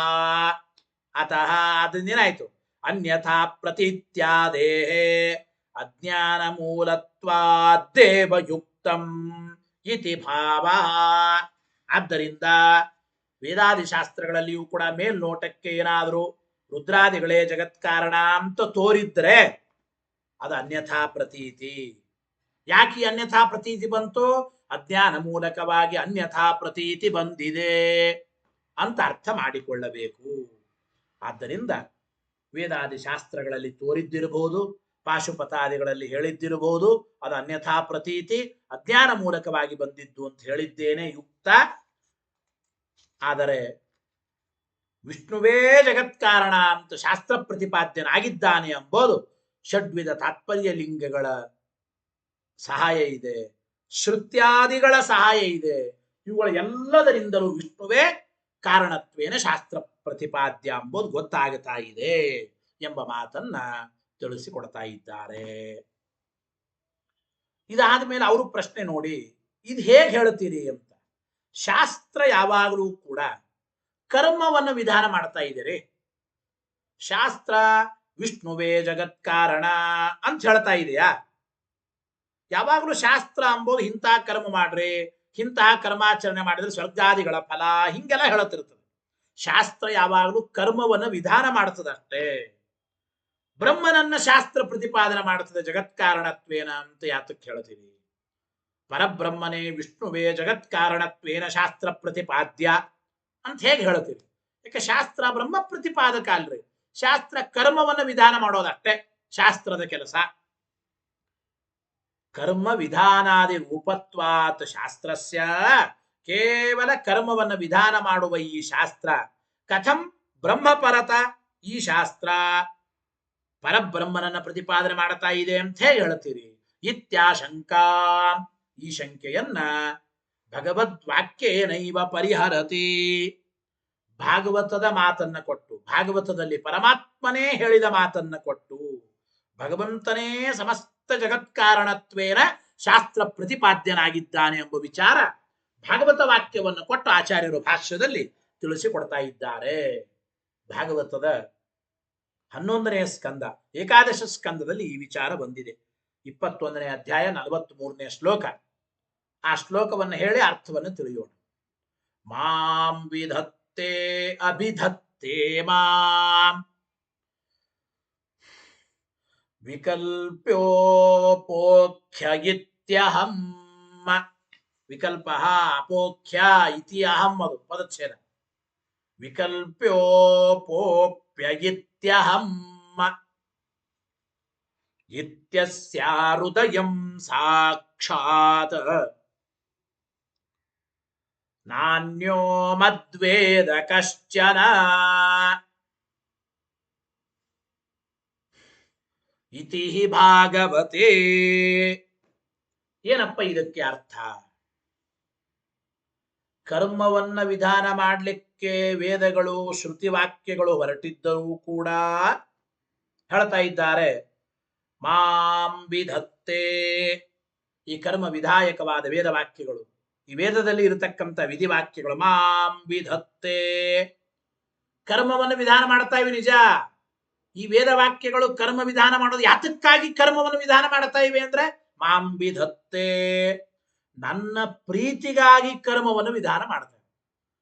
[SPEAKER 1] ಅತಃ ಅದನ್ನೇನಾಯ್ತು ಅನ್ಯಥಾ ಪ್ರತೀತ್ಯಾದೇ ಅಜ್ಞಾನ ಮೂಲತ್ವಾದ್ದೇವಯುಕ್ತಂ ಇತಿ ಭಾವ. ಆದ್ದರಿಂದ ವೇದಾದಿ ಶಾಸ್ತ್ರಗಳಲ್ಲಿಯೂ ಕೂಡ ಮೇಲ್ನೋಟಕ್ಕೆ ಏನಾದರೂ ರುದ್ರಾದಿಗಳೇ ಜಗತ್ಕಾರಣ ಅಂತ ತೋರಿದ್ರೆ ಅದು ಅನ್ಯಥಾ ಪ್ರತೀತಿ. ಯಾಕೆ ಅನ್ಯಥಾ ಪ್ರತೀತಿ ಬಂತು? ಅಜ್ಞಾನ ಮೂಲಕವಾಗಿ ಅನ್ಯಥಾ ಪ್ರತೀತಿ ಬಂದಿದೆ ಅಂತ ಅರ್ಥ ಮಾಡಿಕೊಳ್ಳಬೇಕು. ಆದ್ದರಿಂದ ವೇದಾದಿ ಶಾಸ್ತ್ರಗಳಲ್ಲಿ ತೋರಿದ್ದಿರಬಹುದು, ಪಾಶುಪತಾದಿಗಳಲ್ಲಿ ಹೇಳಿದ್ದಿರಬಹುದು, ಅದು ಅನ್ಯಥಾ ಪ್ರತೀತಿ ಅಜ್ಞಾನ ಮೂಲಕವಾಗಿ ಬಂದಿದ್ದು ಅಂತ ಹೇಳಿದ್ದೇನೆ ಯುಕ್ತ. ಆದರೆ ವಿಷ್ಣುವೇ ಜಗತ್ಕಾರಣ ಅಂತ ಶಾಸ್ತ್ರ ಪ್ರತಿಪಾದ್ಯನಾಗಿದ್ದಾನೆ ಎಂಬುದು ಷಡ್ವಿಧ ತಾತ್ಪರ್ಯ ಲಿಂಗಗಳ ಸಹಾಯ ಇದೆ, ಶ್ರುತ್ಯಾದಿಗಳ ಸಹಾಯ ಇದೆ. ಇವುಗಳ ಎಲ್ಲದರಿಂದಲೂ ವಿಷ್ಣುವೇ ಕಾರಣತ್ವೇನ ಶಾಸ್ತ್ರ ಪ್ರತಿಪಾದ್ಯ ಎಂಬುದು ಗೊತ್ತಾಗುತ್ತಾ ಇದೆ ಎಂಬ ಮಾತನ್ನ ತಿಳಿಸಿಕೊಡ್ತಾ ಇದ್ದಾರೆ. ಇದಾದ ಮೇಲೆ ಅವರು ಪ್ರಶ್ನೆ ನೋಡಿ, ಇದು ಹೇಗೆ ಹೇಳ್ತೀರಿ ಅಂತ. ಶಾಸ್ತ್ರ ಯಾವಾಗಲೂ ಕೂಡ ಕರ್ಮವನ್ನು ವಿಧಾನ ಮಾಡ್ತಾ ಇದ್ದೀರಿ. ಶಾಸ್ತ್ರ ವಿಷ್ಣುವೇ ಜಗತ್ಕಾರಣ ಅಂತ ಹೇಳ್ತಾ ಇದೆಯಾ? ಯಾವಾಗಲೂ ಶಾಸ್ತ್ರ ಅಂಬೋದು ಇಂತಹ ಕರ್ಮ ಮಾಡ್ರಿ, ಇಂತಹ ಕರ್ಮಾಚರಣೆ ಮಾಡಿದ್ರೆ ಸ್ವರ್ಗಾದಿಗಳ ಫಲ ಹಿಂಗೆಲ್ಲ ಹೇಳುತ್ತಿರ್ತದೆ. ಶಾಸ್ತ್ರ ಯಾವಾಗಲೂ ಕರ್ಮವನ್ನು ವಿಧಾನ ಮಾಡ್ತದಷ್ಟೇ. ಬ್ರಹ್ಮನನ್ನ ಶಾಸ್ತ್ರ ಪ್ರತಿಪಾದನೆ ಮಾಡುತ್ತದೆ ಜಗತ್ಕಾರಣತ್ವೇನ ಅಂತ ಯಾತಕ್ಕೆ ಹೇಳ್ತೀವಿ? ಪರಬ್ರಹ್ಮನೇ ವಿಷ್ಣುವೇ ಜಗತ್ಕಾರಣತ್ವೇನ ಶಾಸ್ತ್ರ ಪ್ರತಿಪಾದ್ಯ ಅಂತ ಹೇಗೆ ಹೇಳ್ತೀವಿ? ಯಾಕೆ ಶಾಸ್ತ್ರ ಬ್ರಹ್ಮ ಪ್ರತಿಪಾದಕ ಅಲ್ರಿ. ಶಾಸ್ತ್ರ ಕರ್ಮವನ್ನು ವಿಧಾನ ಮಾಡೋದಷ್ಟೇ ಶಾಸ್ತ್ರದ ಕೆಲಸ. ಕರ್ಮ ವಿಧಾನಾದಿ ರೂಪತ್ವಾತ್ ಶಾಸ್ತ್ರಸ್ಯ, ಕೇವಲ ಕರ್ಮವನ್ನು ವಿಧಾನ ಮಾಡುವ ಈ ಶಾಸ್ತ್ರ ಕಥಂ ಬ್ರಹ್ಮಪರತ, ಈ ಶಾಸ್ತ್ರ ಪರಬ್ರಹ್ಮನನ್ನ ಪ್ರತಿಪಾದನೆ ಮಾಡ್ತಾ ಇದೆ ಅಂತ ಹೇಗೆ ಹೇಳ್ತೀರಿ? ಇತ್ಯಾಶಂಕಾ, ಈ ಶಂಕೆಯನ್ನ ಭಗವದ್ವಾಕ್ಯೇನೈವ ಪರಿಹರತಿ. ಭಾಗವತದ ಮಾತನ್ನ ಕೊಟ್ಟು, ಭಾಗವತದಲ್ಲಿ ಪರಮಾತ್ಮನೇ ಹೇಳಿದ ಮಾತನ್ನ ಕೊಟ್ಟು, ಭಗವಂತನೇ ಸಮಸ್ತ ಜಗತ್ಕಾರಣತ್ವೇನ ಶಾಸ್ತ್ರ ಪ್ರತಿಪಾದ್ಯನಾಗಿದ್ದಾನೆ ಎಂಬ ವಿಚಾರ ಭಾಗವತ ವಾಕ್ಯವನ್ನು ಕೊಟ್ಟು ಆಚಾರ್ಯರು ಭಾಷ್ಯದಲ್ಲಿ ತಿಳಿಸಿಕೊಡ್ತಾ ಇದ್ದಾರೆ. ಭಾಗವತದ 11ನೇ ಸ್ಕಂದ ಏಕಾದಶ ಸ್ಕಂದದಲ್ಲಿ ಈ ವಿಚಾರ ಬಂದಿದೆ. 21ನೇ ಅಧ್ಯಾಯ 43ನೇ ಶ್ಲೋಕ. ಆ ಶ್ಲೋಕವನ್ನು ಹೇಳಿ ಅರ್ಥವನ್ನು ತಿಳಿಯೋಣ. ಮಾಂ ವಿಧತ್ತೆ ಅಭಿಧತ್ತೆ ಮಾಂ ವಿಕಲ್ಪ್ಯೋಪೋಖ್ಯ ಇತ್ಯಹಂ. ವಿಕಲ್ಪ ಅಪೋಖ್ಯ ಇತಿ ಅಹಂ, ಅದು ಪದಚ್ಛೇದ. ವಿಕಲ್ಪ್ಯೋಪೋಪ್ಯ ಇತ್ಯಹಂ ಇತ್ಯಸ್ಯ ಹೃದಯಂ ಸಾಕ್ಷಾತ್ ನಾನ್ಯೋ ಮದ್ವೇದ ಕಶ್ಚನ ಇತಿ ಭಾಗವತೆ. ಏನಪ್ಪ ಇದಕ್ಕೆ ಅರ್ಥ? ಕರ್ಮವನ್ನ ವಿಧಾನ ಮಾಡಲಿಕ್ಕೆ ವೇದಗಳು ಶ್ರುತಿವಾಕ್ಯಗಳು ಹೊರಟಿದ್ದರೂ ಕೂಡ ಹೇಳ್ತಾ ಇದ್ದಾರೆ ಮಾಂ ವಿಧತ್ತೆ. ಈ ಕರ್ಮ ವಿಧಾಯಕವಾದ ವೇದವಾಕ್ಯಗಳು, ಈ ವೇದದಲ್ಲಿ ಇರತಕ್ಕಂಥ ವಿಧಿವಾಕ್ಯಗಳು ಮಾಂ ವಿಧತ್ತೆ, ಕರ್ಮವನ್ನು ವಿಧಾನ ಮಾಡ್ತಾ ಇವೆ ನಿಜ. ಈ ವೇದವಾಕ್ಯಗಳು ಕರ್ಮ ವಿಧಾನ ಮಾಡೋದು ಯಾತಕ್ಕಾಗಿ ಕರ್ಮವನ್ನು ವಿಧಾನ ಮಾಡ್ತಾ ಇವೆ ಅಂದ್ರೆ ಮಾಂ ವಿಧತ್ತೆ, ನನ್ನ ಪ್ರೀತಿಗಾಗಿ ಕರ್ಮವನ್ನು ವಿಧಾನ ಮಾಡ್ತೇವೆ.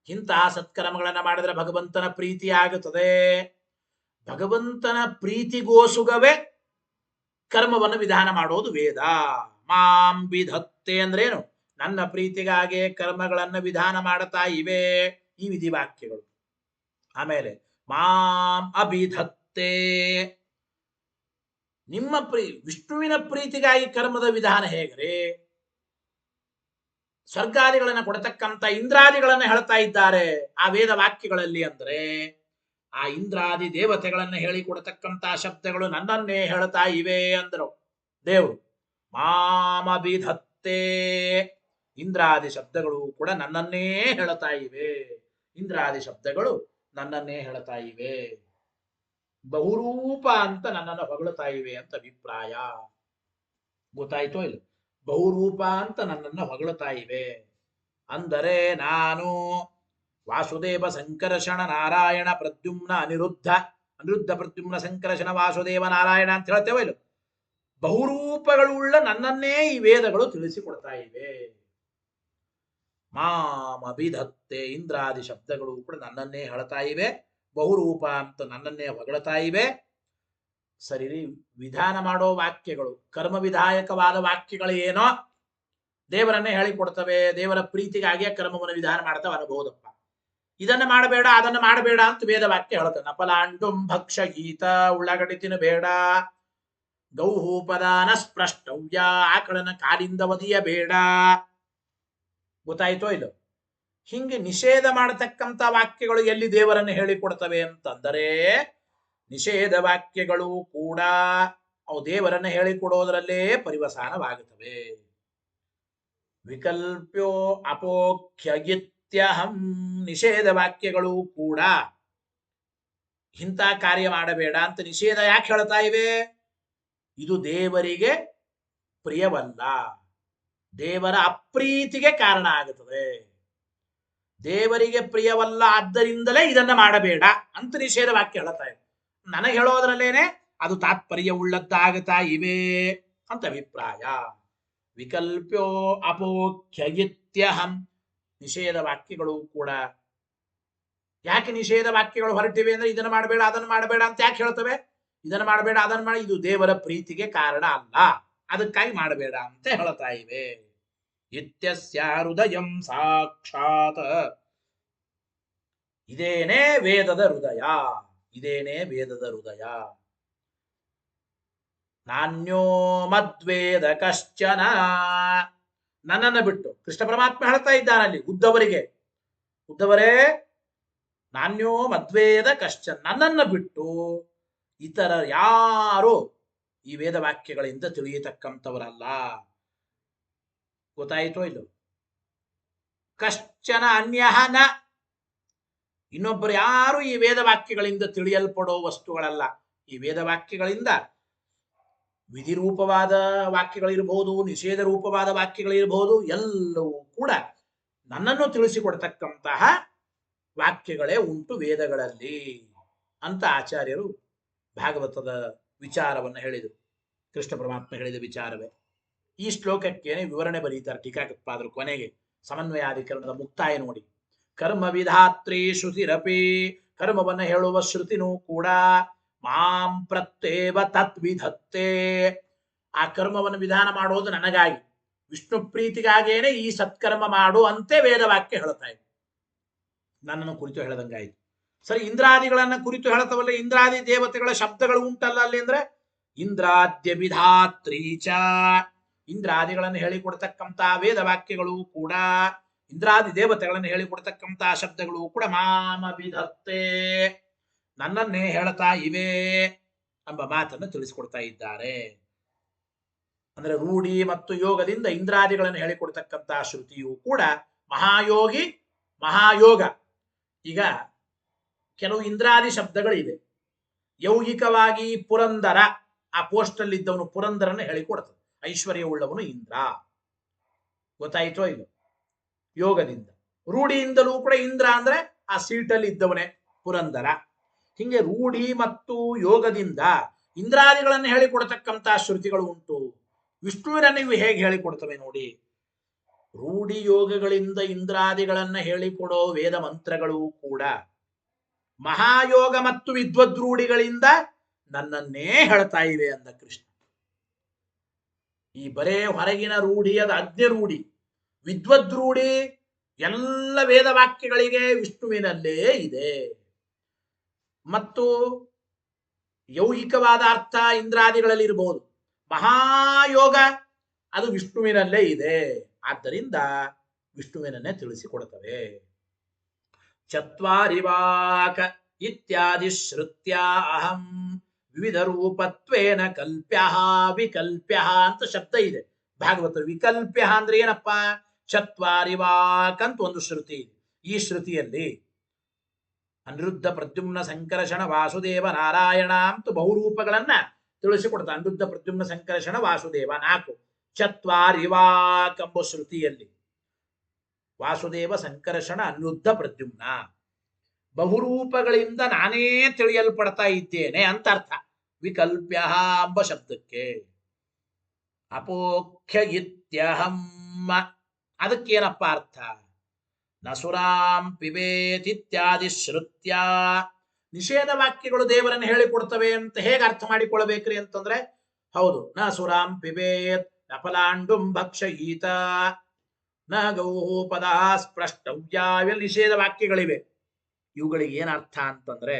[SPEAKER 1] ಇಂತಹ ಸತ್ಕರ್ಮಗಳನ್ನ ಮಾಡಿದ್ರೆ ಭಗವಂತನ ಪ್ರೀತಿ ಆಗುತ್ತದೆ. ಭಗವಂತನ ಪ್ರೀತಿಗೋಸುಗವೇ ಕರ್ಮವನ್ನು ವಿಧಾನ ಮಾಡೋದು ವೇದ. ಮಾಂ ವಿಧತ್ತೆ ಅಂದ್ರೇನು? ನನ್ನ ಪ್ರೀತಿಗಾಗಿ ಕರ್ಮಗಳನ್ನು ವಿಧಾನ ಮಾಡ್ತಾ ಇವೆ ಈ ವಿಧಿವಾಕ್ಯಗಳು. ಆಮೇಲೆ ಮಾಂ ಅಭಿಧತ್ತೆ, ನಿಮ್ಮ ವಿಷ್ಣುವಿನ ಪ್ರೀತಿಗಾಗಿ ಕರ್ಮದ ವಿಧಾನ ಹೇಗ್ರಿ? ಸ್ವರ್ಗಾದಿಗಳನ್ನ ಕೊಡತಕ್ಕಂತ ಇಂದ್ರಾದಿಗಳನ್ನ ಹೇಳ್ತಾ ಇದ್ದಾರೆ ಆ ವೇದ ವಾಕ್ಯಗಳಲ್ಲಿ. ಅಂದ್ರೆ ಆ ಇಂದ್ರಾದಿ ದೇವತೆಗಳನ್ನ ಹೇಳಿಕೊಡತಕ್ಕಂತ ಶಬ್ದಗಳು ನನ್ನನ್ನೇ ಹೇಳ್ತಾ ಇವೆ ಅಂದರು ದೇವರು. ಮಾಮಭಿಧತ್ತೆ, ಇಂದ್ರಾದಿ ಶಬ್ದಗಳು ಕೂಡ ನನ್ನನ್ನೇ ಹೇಳ್ತಾ ಇವೆ. ಇಂದ್ರಾದಿ ಶಬ್ದಗಳು ನನ್ನನ್ನೇ ಹೇಳ್ತಾ ಇವೆ. ಬಹುರೂಪ ಅಂತ ನನ್ನನ್ನು ಹೊಗಳ್ತಾ ಇವೆ ಅಂತ ಅಭಿಪ್ರಾಯ. ಗೊತ್ತಾಯ್ತೋ ಇಲ್ಲ? ಬಹುರೂಪ ಅಂತ ನನ್ನನ್ನು ಹೊಗಳ್ತಾ ಇವೆ. ಅಂದರೆ ನಾನು ವಾಸುದೇವ ಸಂಕರ್ಷಣ ನಾರಾಯಣ ಪ್ರದ್ಯುಮ್ನ ಅನಿರುದ್ಧ, ಅನಿರುದ್ಧ ಪ್ರದ್ಯುಮ್ನ ಸಂಕರ್ಷಣ ವಾಸುದೇವ ನಾರಾಯಣ ಅಂತ ಹೇಳ್ತೇವೆ ಇಲ್ಲ? ಬಹುರೂಪಗಳುಳ್ಳ ನನ್ನನ್ನೇ ಈ ವೇದಗಳು ತಿಳಿಸಿಕೊಡ್ತಾ ಇವೆ. ಮಾಮಭಿಧತ್ತೆ, ಇಂದ್ರಾದಿ ಶಬ್ದಗಳು ಕೂಡ ನನ್ನನ್ನೇ ಹೇಳ್ತಾ ಇವೆ. ಬಹುರೂಪ ಅಂತ ನನ್ನನ್ನೇ ಹೊಗಳ್ತಾ ಇವೆ. ಸರಿ, ವಿಧಾನ ಮಾಡೋ ವಾಕ್ಯಗಳು, ಕರ್ಮ ವಿಧಾಯಕವಾದ ವಾಕ್ಯಗಳು ಏನೋ ದೇವರನ್ನೇ ಹೇಳಿಕೊಡ್ತವೆ. ದೇವರ ಪ್ರೀತಿಗಾಗಿಯೇ ಕರ್ಮವನ್ನು ವಿಧಾನ ಮಾಡ್ತಾವ ಅನುಭವದಪ್ಪ. ಇದನ್ನ ಮಾಡಬೇಡ ಅದನ್ನ ಮಾಡಬೇಡ ಅಂತ ವೇದ ವಾಕ್ಯ ಹೇಳ್ತಾನೆ. ನಪಲಾಂಡುಂ ಭಕ್ಷ ಗೀತ, ಉಳ್ಳಾಗಡ್ಡಿ ತಿನ್ನಬೇಡ, ಗೌಹೂಪದಾನ ಸ್ಪೃಷ್ಟವ್ಯ, ಆಕಳನ ಕಾಲಿಂದ ಒದಿಯಬೇಡ. ಗೊತ್ತಾಯ್ತೋ ಇಲ್ಲ? ಹಿಂಗೆ ನಿಷೇಧ ಮಾಡತಕ್ಕಂತ ವಾಕ್ಯಗಳು ಎಲ್ಲಿ ದೇವರನ್ನು ಹೇಳಿಕೊಡ್ತವೆ ಅಂತಂದರೆ, ನಿಷೇಧ ವಾಕ್ಯಗಳು ಕೂಡ ಅವು ದೇವರನ್ನು ಹೇಳಿಕೊಡೋದರಲ್ಲೇ ಪರಿವಸಾನವಾಗುತ್ತವೆ. ವಿಕಲ್ಪ್ಯೋ ಅಪೋಖ್ಯಗಿತ್ಯಹಂ, ನಿಷೇಧ ವಾಕ್ಯಗಳು ಕೂಡ ಇಂಥ ಕಾರ್ಯ ಮಾಡಬೇಡ ಅಂತ ನಿಷೇಧ ಯಾಕೆ ಹೇಳ್ತಾ ಇವೆ? ಇದು ದೇವರಿಗೆ ಪ್ರಿಯವಲ್ಲ, ದೇವರ ಅಪ್ರೀತಿಗೆ ಕಾರಣ ಆಗುತ್ತದೆ. ದೇವರಿಗೆ ಪ್ರಿಯವಲ್ಲ, ಆದ್ದರಿಂದಲೇ ಇದನ್ನ ಮಾಡಬೇಡ ಅಂತ ನಿಷೇಧ ವಾಕ್ಯ ಹೇಳ್ತಾ ಇದೆ. ನನಗೆ ಹೇಳೋದ್ರಲ್ಲೇನೆ ಅದು ತಾತ್ಪರ್ಯ ಉಳ್ಳದ್ದಾಗುತ್ತಾ ಇವೆ ಅಂತ ಅಭಿಪ್ರಾಯ. ವಿಕಲ್ಪ್ಯೋ ಅಪೋಖ್ಯಗಿತ್ಯಹಂ, ನಿಷೇಧ ವಾಕ್ಯಗಳು ಕೂಡ ಯಾಕೆ ನಿಷೇಧ ವಾಕ್ಯಗಳು ಹೊರಟಿವೆ ಅಂದ್ರೆ ಇದನ್ನು ಮಾಡಬೇಡ ಅದನ್ನು ಮಾಡಬೇಡ ಅಂತ ಯಾಕೆ ಹೇಳ್ತವೆ? ಇದನ್ನು ಮಾಡಬೇಡ ಅದನ್ನು ಮಾಡಿ, ಇದು ದೇವರ ಪ್ರೀತಿಗೆ ಕಾರಣ ಅಲ್ಲ, ಅದಕ್ಕಾಗಿ ಮಾಡಬೇಡ ಅಂತ ಹೇಳ್ತಾ ಇವೆ. ಇತ್ಯಸ್ಯ ಹೃದಯಂ ಸಾಕ್ಷಾತ್, ಇದೇನೇ ವೇದದ ಹೃದಯ, ಇದೇನೇ ವೇದದ ಹೃದಯ. ನಾನ್ಯೋ ಮದ್ವೇದ ಕಶ್ಚನ, ನನ್ನನ್ನು ಬಿಟ್ಟು ಕೃಷ್ಣ ಪರಮಾತ್ಮ ಹೇಳ್ತಾ ಇದ್ದಾನಲ್ಲಿ ಉದ್ಧವರಿಗೆ, ಉದ್ಧವರೇ ನಾನ್ಯೋ ಮದ್ವೇದ ಕಶ್ಚನ, ನನ್ನನ್ನು ಬಿಟ್ಟು ಇತರ ಯಾರು ಈ ವೇದ ವಾಕ್ಯಗಳಿಂದ ತಿಳಿಯತಕ್ಕಂಥವರಲ್ಲ. ಗೊತ್ತಾಯಿತೋ ಇಲ್ಲೋ? ಕಶ್ಚನ ಅನ್ಯಃ ನ, ಇನ್ನೊಬ್ಬರು ಯಾರು ಈ ವೇದ ವಾಕ್ಯಗಳಿಂದ ತಿಳಿಯಲ್ಪಡೋ ವಸ್ತುಗಳಲ್ಲ. ಈ ವೇದ ವಾಕ್ಯಗಳಿಂದ ವಿಧಿರೂಪವಾದ ವಾಕ್ಯಗಳಿರಬಹುದು, ನಿಷೇಧ ರೂಪವಾದ ವಾಕ್ಯಗಳಿರಬಹುದು, ಎಲ್ಲವೂ ಕೂಡ ನನ್ನನ್ನು ತಿಳಿಸಿಕೊಡ್ತಕ್ಕಂತಹ ವಾಕ್ಯಗಳೇ ಉಂಟು ವೇದಗಳಲ್ಲಿ ಅಂತ ಆಚಾರ್ಯರು ಭಾಗವತದ ವಿಚಾರವನ್ನು ಹೇಳಿದರು. ಕೃಷ್ಣ ಪರಮಾತ್ಮ ಹೇಳಿದ ವಿಚಾರವೇ. ಈ ಶ್ಲೋಕಕ್ಕೇನೆ ವಿವರಣೆ ಬರೀತಾರೆ ಟೀಕಾಕೃತ್ಪಾದರು ಕೊನೆಗೆ ಸಮನ್ವಯಾಧಿಕರಣದ ಮುಕ್ತಾಯ ನೋಡಿ. ಕರ್ಮ ವಿಧಾತ್ರಿ ಶ್ರುತಿರಪಿ, ಕರ್ಮವನ್ನು ಹೇಳುವ ಶ್ರುತಿನೂ ಕೂಡ ಮಾಂ ಪ್ರತ್ಯೇವ ತತ್ವಿಧತ್ತೆ, ಆ ಕರ್ಮವನ್ನು ವಿಧಾನ ಮಾಡೋದು ನನಗಾಗಿ, ವಿಷ್ಣು ಪ್ರೀತಿಗಾಗೇನೆ ಈ ಸತ್ಕರ್ಮ ಮಾಡು ಅಂತೆ ವೇದವಾಕ್ಯ ಹೇಳ್ತಾ ಇದೆ. ನನ್ನನ್ನು ಕುರಿತು ಹೇಳದಂಗಾಯ್ತು. ಸರಿ, ಇಂದ್ರಾದಿಗಳನ್ನ ಕುರಿತು ಹೇಳ್ತವಲ್ಲ, ಇಂದ್ರಾದಿ ದೇವತೆಗಳ ಶಬ್ದಗಳು ಉಂಟಲ್ಲ ಅಲ್ಲಿ ಅಂದ್ರೆ ಇಂದ್ರಾದ್ಯ ವಿಧಾತ್ರೀಚ, ಇಂದ್ರಾದಿಗಳನ್ನು ಹೇಳಿಕೊಡ್ತಕ್ಕಂಥ ವೇದವಾಕ್ಯಗಳು ಕೂಡ, ಇಂದ್ರಾದಿ ದೇವತೆಗಳನ್ನು ಹೇಳಿಕೊಡ್ತಕ್ಕಂಥ ಶಬ್ದಗಳು ಕೂಡ ಮಾಮ ವಿಧತ್ತೆ, ನನ್ನನ್ನೇ ಹೇಳ್ತಾ ಇವೆ ಎಂಬ ಮಾತನ್ನು ತಿಳಿಸಿಕೊಡ್ತಾ ಇದ್ದಾರೆ. ಅಂದ್ರೆ ರೂಢಿ ಮತ್ತು ಯೋಗದಿಂದ ಇಂದ್ರಾದಿಗಳನ್ನು ಹೇಳಿಕೊಡ್ತಕ್ಕಂಥ ಶ್ರುತಿಯು ಕೂಡ ಮಹಾಯೋಗಿ ಮಹಾಯೋಗ. ಈಗ ಕೆಲವು ಇಂದ್ರಾದಿ ಶಬ್ದಗಳಿವೆ. ಯೌಗಿಕವಾಗಿ ಪುರಂದರ, ಆ ಪೋಸ್ಟ್ ಅಲ್ಲಿ ಇದ್ದವನು ಪುರಂದರನ್ನು ಹೇಳಿಕೊಡ್ತದೆ. ಐಶ್ವರ್ಯ ಉಳ್ಳವನು ಇಂದ್ರ. ಗೊತ್ತಾಯಿತೋ ಇಲ್ಲ? ಯೋಗದಿಂದ. ರೂಢಿಯಿಂದಲೂ ಕೂಡ ಇಂದ್ರ ಅಂದ್ರೆ ಆ ಸೀಟಲ್ಲಿ ಇದ್ದವನೇ ಪುರಂದರ. ಹಿಂಗೆ ರೂಢಿ ಮತ್ತು ಯೋಗದಿಂದ ಇಂದ್ರಾದಿಗಳನ್ನು ಹೇಳಿಕೊಡ್ತಕ್ಕಂಥ ಶ್ರುತಿಗಳು ಉಂಟು. ವಿಷ್ಣುವಿನನ್ನು ಇವು ಹೇಗೆ ಹೇಳಿಕೊಡ್ತವೆ ನೋಡಿ. ರೂಢಿ ಯೋಗಗಳಿಂದ ಇಂದ್ರಾದಿಗಳನ್ನ ಹೇಳಿಕೊಡೋ ವೇದ ಮಂತ್ರಗಳು ಕೂಡ ಮಹಾಯೋಗ ಮತ್ತು ವಿದ್ವದ್ರೂಢಿಗಳಿಂದ ನನ್ನನ್ನೇ ಹೇಳ್ತಾ ಇವೆ ಅಂದ ಕೃಷ್ಣ. ಈ ಬರೇ ಹೊರಗಿನ ರೂಢಿಯದ ಅಜ್ಞ ರೂಢಿ, ವಿದ್ವದ್ರೂಢಿ ಎಲ್ಲ ವೇದವಾಕ್ಯಗಳಿಗೆ ವಿಷ್ಣುವಿನಲ್ಲೇ ಇದೆ. ಮತ್ತು ಯೌಗಿಕವಾದ ಅರ್ಥ ಇಂದ್ರಾದಿಗಳಲ್ಲಿ ಇರಬಹುದು, ಮಹಾಯೋಗ ಅದು ವಿಷ್ಣುವಿನಲ್ಲೇ ಇದೆ. ಆದ್ದರಿಂದ ವಿಷ್ಣುವಿನನ್ನೇ ತಿಳಿಸಿಕೊಡುತ್ತವೆ. ಚತ್ವಾರಿವಾಕ ಇತ್ಯಾದಿ ಶ್ರುತ್ಯ ಅಹಂ ವಿವಿಧ ರೂಪತ್ವೇನ ಕಲ್ಪ್ಯ ವಿಕಲ್ಪ್ಯ ಅಂತ ಶಬ್ದ ಇದೆ ಭಾಗವತ. ವಿಕಲ್ಪ್ಯ ಅಂದ್ರೆ ಏನಪ್ಪ? ಚತ್ವಾರಿವಾಕ್ ಅಂತ ಒಂದು ಶ್ರುತಿ ಇದೆ. ಈ ಶ್ರುತಿಯಲ್ಲಿ ಅನಿರುದ್ಧ ಪ್ರದ್ಯುಮ್ನ ಸಂಕರ್ಷಣ ವಾಸುದೇವ ನಾರಾಯಣ ಅಂತ ಬಹುರೂಪಗಳನ್ನ ತಿಳಿಸಿಕೊಡ್ತಾರೆ. ಅನಿರುದ್ಧ ಪ್ರದ್ಯುಮ್ನ ಸಂಕರ್ಷಣ ವಾಸುದೇವ 4. ಚತ್ವಾರಿವಾಕ್ ಎಂಬ ಶ್ರುತಿಯಲ್ಲಿ ವಾಸುದೇವ ಸಂಕರ್ಷಣ ಅನಿರುದ್ಧ ಪ್ರದ್ಯುಮ್ನ ಬಹುರೂಪಗಳಿಂದ ನಾನೇ ತಿಳಿಯಲ್ಪಡ್ತಾ ಇದ್ದೇನೆ ಅಂತ ಅರ್ಥ. ವಿಕಲ್ಪ್ಯ ಎಂಬ ಶಬ್ದಕ್ಕೆ ಅಪೋಖ್ಯ ಇತ್ಯಹಂ ಅದಕ್ಕೇನಪ್ಪ ಅರ್ಥ? ನಸುರಾಂ ಪಿಬೇತ್ ಇತ್ಯಾದಿ ಶ್ರುತ್ಯ ನಿಷೇಧ ವಾಕ್ಯಗಳು ದೇವರನ್ನು ಹೇಳಿಕೊಡ್ತವೆ ಅಂತ ಹೇಗೆ ಅರ್ಥ ಮಾಡಿಕೊಳ್ಬೇಕ್ರಿ ಅಂತಂದ್ರೆ, ಹೌದು, ನ ಸುರಾಂ ಪಿಬೇತ್ ನ ಫಲಾಂಡುಂ ಭಕ್ಷಯೀತ ನ ಗೌಹು ಪದ ಸ್ಪೃಷ್ಟವ್ಯ ಇವೆಲ್ಲ ನಿಷೇಧ ವಾಕ್ಯಗಳಿವೆ. ಇವುಗಳಿಗೆ ಏನ್ ಅರ್ಥ ಅಂತಂದ್ರೆ,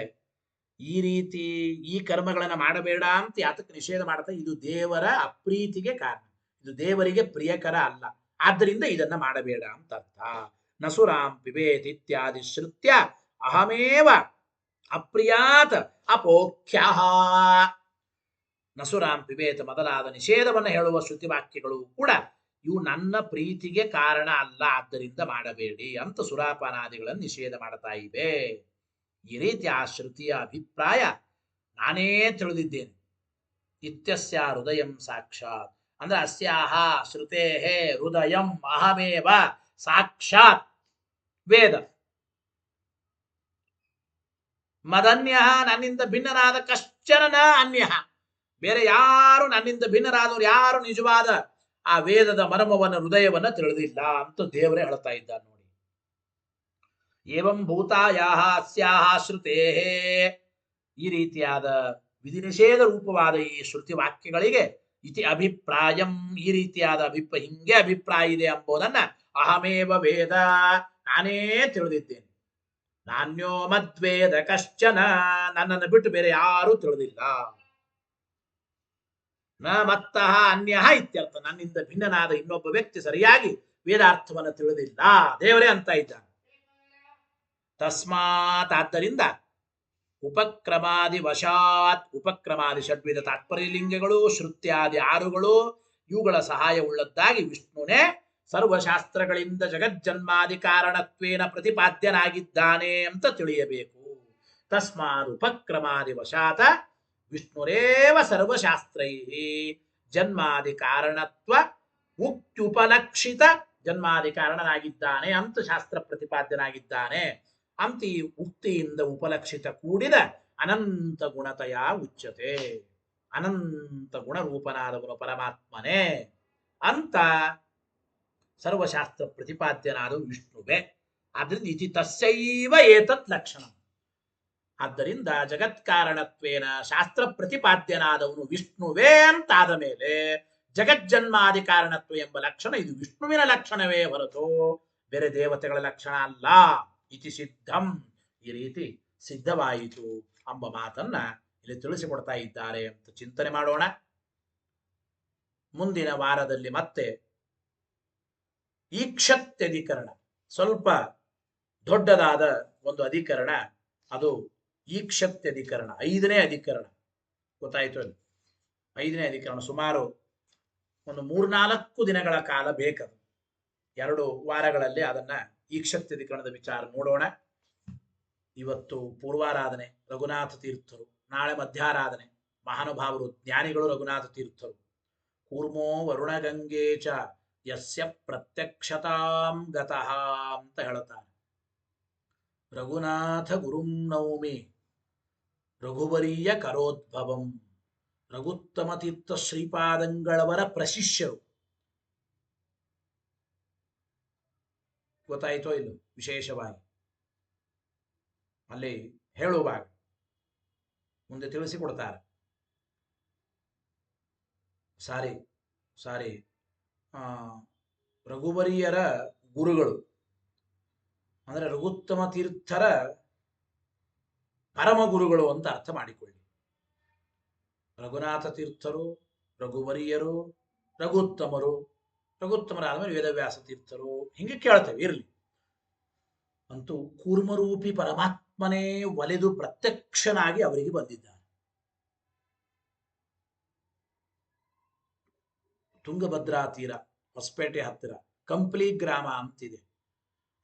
[SPEAKER 1] ಈ ರೀತಿ ಈ ಕರ್ಮಗಳನ್ನ ಮಾಡಬೇಡ ಅಂತ ಯಾತಕ್ಕೆ ನಿಷೇಧ ಮಾಡ್ತಾ? ಇದು ದೇವರ ಅಪ್ರೀತಿಗೆ ಕಾರಣ, ಇದು ದೇವರಿಗೆ ಪ್ರಿಯಕರ ಅಲ್ಲ, ಆದ್ದರಿಂದ ಇದನ್ನ ಮಾಡಬೇಡ ಅಂತ ಅರ್ಥ. ನಸುರಾಂ ಪಿಬೇತ್ ಇತ್ಯಾದಿ ಶ್ರುತ್ಯ ಅಹಮೇವ ಅಪ್ರಿಯಾತ್ ಅಪೋಖ್ಯ. ನಸುರಾಂ ಪಿಬೇತ್ ಮೊದಲಾದ ನಿಷೇಧವನ್ನು ಹೇಳುವ ಶ್ರುತಿ ವಾಕ್ಯಗಳು ಕೂಡ ಇವು ನನ್ನ ಪ್ರೀತಿಗೆ ಕಾರಣ ಅಲ್ಲ, ಆದ್ದರಿಂದ ಮಾಡಬೇಡಿ ಅಂತ ಸುರಾಪಾನಾದಿಗಳನ್ನು ನಿಷೇಧ ಮಾಡ್ತಾ ಇವೆ. ಈ ರೀತಿ ಆ ಶ್ರುತಿಯ ಅಭಿಪ್ರಾಯ ನಾನೇ ತಿಳಿದಿದ್ದೇನೆ. ಇತ್ಯಸ್ಯ ಹೃದಯಂ ಸಾಕ್ಷಾತ್ ಅಂದ್ರೆ ಅಸ್ಯಾಹ ಶ್ರುತೇ ಹೃದಯಂ ಅಹಮೇವ ಸಾಕ್ಷಾತ್ ವೇದ. ಮದನ್ಯ ನನ್ನಿಂದ ಭಿನ್ನನಾದ ಕಶ್ಚನ ನ ಅನ್ಯ, ಬೇರೆ ಯಾರು ನನ್ನಿಂದ ಭಿನ್ನರಾದವರು ಯಾರು ನಿಜವಾದ ಆ ವೇದದ ಮರ್ಮವನ್ನ ಹೃದಯವನ್ನ ತಿಳಿದಿಲ್ಲ ಅಂತ ದೇವರೇ ಹೇಳ್ತಾ ಇದ್ದಾನೆ ನೋಡಿ. ಏವಂ ಭೂತಾಯಾಹ ಅಸ್ಯಾಹ ಶ್ರುತೇ, ಈ ರೀತಿಯಾದ ವಿಧಿ ನಿಷೇಧ ರೂಪವಾದ ಈ ಶ್ರುತಿ ವಾಕ್ಯಗಳಿಗೆ ಇತಿ ಅಭಿಪ್ರಾಯಂ, ಈ ರೀತಿಯಾದ ಹಿಂಗೆ ಅಭಿಪ್ರಾಯ ಇದೆ ಎಂಬುದನ್ನ ಅಹಮೇವ ವೇದ ನಾನೇ ತಿಳಿದಿದ್ದೇನೆ. ನಾನ್ಯೋ ಮದ್ವೇದ ಕಶ್ಚನ, ನನ್ನನ್ನು ಬಿಟ್ಟು ಬೇರೆ ಯಾರೂ ತಿಳಿದಿಲ್ಲ. ನ ಮತ್ತಃ ಅನ್ಯ ಇತ್ಯರ್ಥ, ನನ್ನಿಂದ ಭಿನ್ನನಾದ ಇನ್ನೊಬ್ಬ ವ್ಯಕ್ತಿ ಸರಿಯಾಗಿ ವೇದಾರ್ಥವನ್ನು ತಿಳಿದಿಲ್ಲ, ದೇವರೇ ಅಂತ ಇದ್ದಾನೆ. ತಸ್ಮಾತ್ ಆದ್ದರಿಂದ ಉಪಕ್ರಮಾದಿ ವಶಾತ್, ಉಪಕ್ರಮಾದಿ ಷಡ್ವಿಧ ತಾತ್ಪರ್ಯಲಿಂಗಗಳು ಶ್ರುತ್ಯಾದಿ 6ಗಳು ಇವುಗಳ ಸಹಾಯ ಉಳ್ಳದ್ದಾಗಿ ವಿಷ್ಣುನೇ ಸರ್ವಶಾಸ್ತ್ರಗಳಿಂದ ಜಗಜ್ಜನ್ಮಾದಿ ಕಾರಣತ್ವೇನ ಪ್ರತಿಪಾದ್ಯನಾಗಿದ್ದಾನೆ ಅಂತ ತಿಳಿಯಬೇಕು. ತಸ್ಮಾತ್ ಉಪಕ್ರಮಾದಿ ವಶಾತ ವಿಷ್ಣುರೇವ ಸರ್ವಶಾಸ್ತ್ರೈ ಜನ್ಮಾದಿ ಕಾರಣತ್ವ ಉಕ್ತ್ಯುಪಲಕ್ಷಿತ, ಜನ್ಮಾದಿ ಕಾರಣನಾಗಿದ್ದಾನೆ ಅಂತ ಶಾಸ್ತ್ರ ಪ್ರತಿಪಾದ್ಯನಾಗಿದ್ದಾನೆ ಅಂತ ಈ ಉಕ್ತಿಯಿಂದ ಉಪಲಕ್ಷಿತ ಕೂಡಿದ ಅನಂತ ಗುಣತಯ ಉಚ್ಯತೆ. ಅನಂತ ಗುಣರೂಪನಾದವನು ಪರಮಾತ್ಮನೇ ಅಂತ ಸರ್ವಶಾಸ್ತ್ರ ಪ್ರತಿಪಾದ್ಯನಾದ ವಿಷ್ಣುವೆ. ಆದ್ರಿಂದ ಇತಿ ತಸ್ಯೈವ ಏತತ್ ಲಕ್ಷಣ. ಆದ್ದರಿಂದ ಜಗತ್ಕಾರಣತ್ವೇನ ಶಾಸ್ತ್ರ ಪ್ರತಿಪಾದ್ಯನಾದವನು ವಿಷ್ಣುವೇ ಅಂತಾದ ಮೇಲೆ ಜಗಜ್ಜನ್ಮಾದಿ ಕಾರಣತ್ವ ಎಂಬ ಲಕ್ಷಣ ಇದು ವಿಷ್ಣುವಿನ ಲಕ್ಷಣವೇ ಹೊರತು ಬೇರೆ ದೇವತೆಗಳ ಲಕ್ಷಣ ಅಲ್ಲ. ಇತಿ ಸಿದ್ಧಂ, ಈ ರೀತಿ ಸಿದ್ಧವಾಯಿತು ಎಂಬ ಮಾತನ್ನ ಇಲ್ಲಿ ತಿಳಿಸಿಕೊಡ್ತಾ ಇದ್ದಾರೆ ಅಂತ ಚಿಂತನೆ ಮಾಡೋಣ. ಮುಂದಿನ ವಾರದಲ್ಲಿ ಮತ್ತೆ ಈಕ್ಷತ್ಯಧಿಕರಣ, ಸ್ವಲ್ಪ ದೊಡ್ಡದಾದ ಒಂದು ಅಧಿಕರಣ, ಅದು ಈಕ್ಷತ್ಯಧಿಕರಣ, 5ನೇ ಅಧಿಕರಣ. ಗೊತ್ತಾಯ್ತು? 5ನೇ ಅಧಿಕರಣ ಸುಮಾರು ಒಂದು 3-4 ದಿನಗಳ ಕಾಲ ಬೇಕದು. 2 ವಾರಗಳಲ್ಲಿ ಅದನ್ನ ಈಕ್ಷತ್ಯಧಿಕರಣದ ವಿಚಾರ ನೋಡೋಣ. ಇವತ್ತು ಪೂರ್ವಾರಾಧನೆ ರಘುನಾಥ ತೀರ್ಥರು, ನಾಳೆ ಮಧ್ಯಾರಾಧನೆ ಮಹಾನುಭಾವರು ಜ್ಞಾನಿಗಳು ರಘುನಾಥ ತೀರ್ಥರು. ಕೂರ್ಮೋ ವರುಣಗಂಗೆ ಚ ಯಸ್ಯ ಪ್ರತ್ಯಕ್ಷತಾಂ ಗತಃ ಅಂತ ಹೇಳುತ್ತಾರೆ. ರಘುನಾಥ ಗುರುಂ ನೌಮಿ ರಘುವರಿಯ ಕರೋದ್ಭವಂ. ರಘುತ್ತಮ ತೀರ್ಥ ಶ್ರೀಪಾದಂಗಳವರ ಪ್ರಶಿಷ್ಯರು. ಗೊತ್ತಾಯಿತೋ ಇಲ್ಲ? ವಿಶೇಷವಾಗಿ ಅಲ್ಲಿ ಹೇಳುವಾಗ ಮುಂದೆ ತಿಳಿಸಿಕೊಡ್ತಾರೆ. ಸಾರಿ ರಘುವರಿಯರ ಗುರುಗಳು ಅಂದ್ರೆ ರಘುತ್ತಮ ತೀರ್ಥರ ಪರಮ ಗುರುಗಳು ಅಂತ ಅರ್ಥ ಮಾಡಿಕೊಳ್ಳಿ. ರಘುನಾಥ ತೀರ್ಥರು, ರಘುವರಿಯರು, ರಘುತ್ತಮರು ರಘುತ್ತಮರಾದ ಮೇಲೆ ವೇದವ್ಯಾಸ ತೀರ್ಥರು ಹಿಂಗೆ ಕೇಳ್ತೇವೆ, ಇರಲಿ. ಅಂತೂ ಕೂರ್ಮರೂಪಿ ಪರಮಾತ್ಮನೇ ಒಲೆದು ಪ್ರತ್ಯಕ್ಷನಾಗಿ ಅವರಿಗೆ ಬಂದಿದ್ದಾನೆ. ತುಂಗಭದ್ರಾ ತೀರ, ಹೊಸಪೇಟೆ ಹತ್ತಿರ ಕಂಪ್ಲಿ ಗ್ರಾಮ ಅಂತಿದೆ.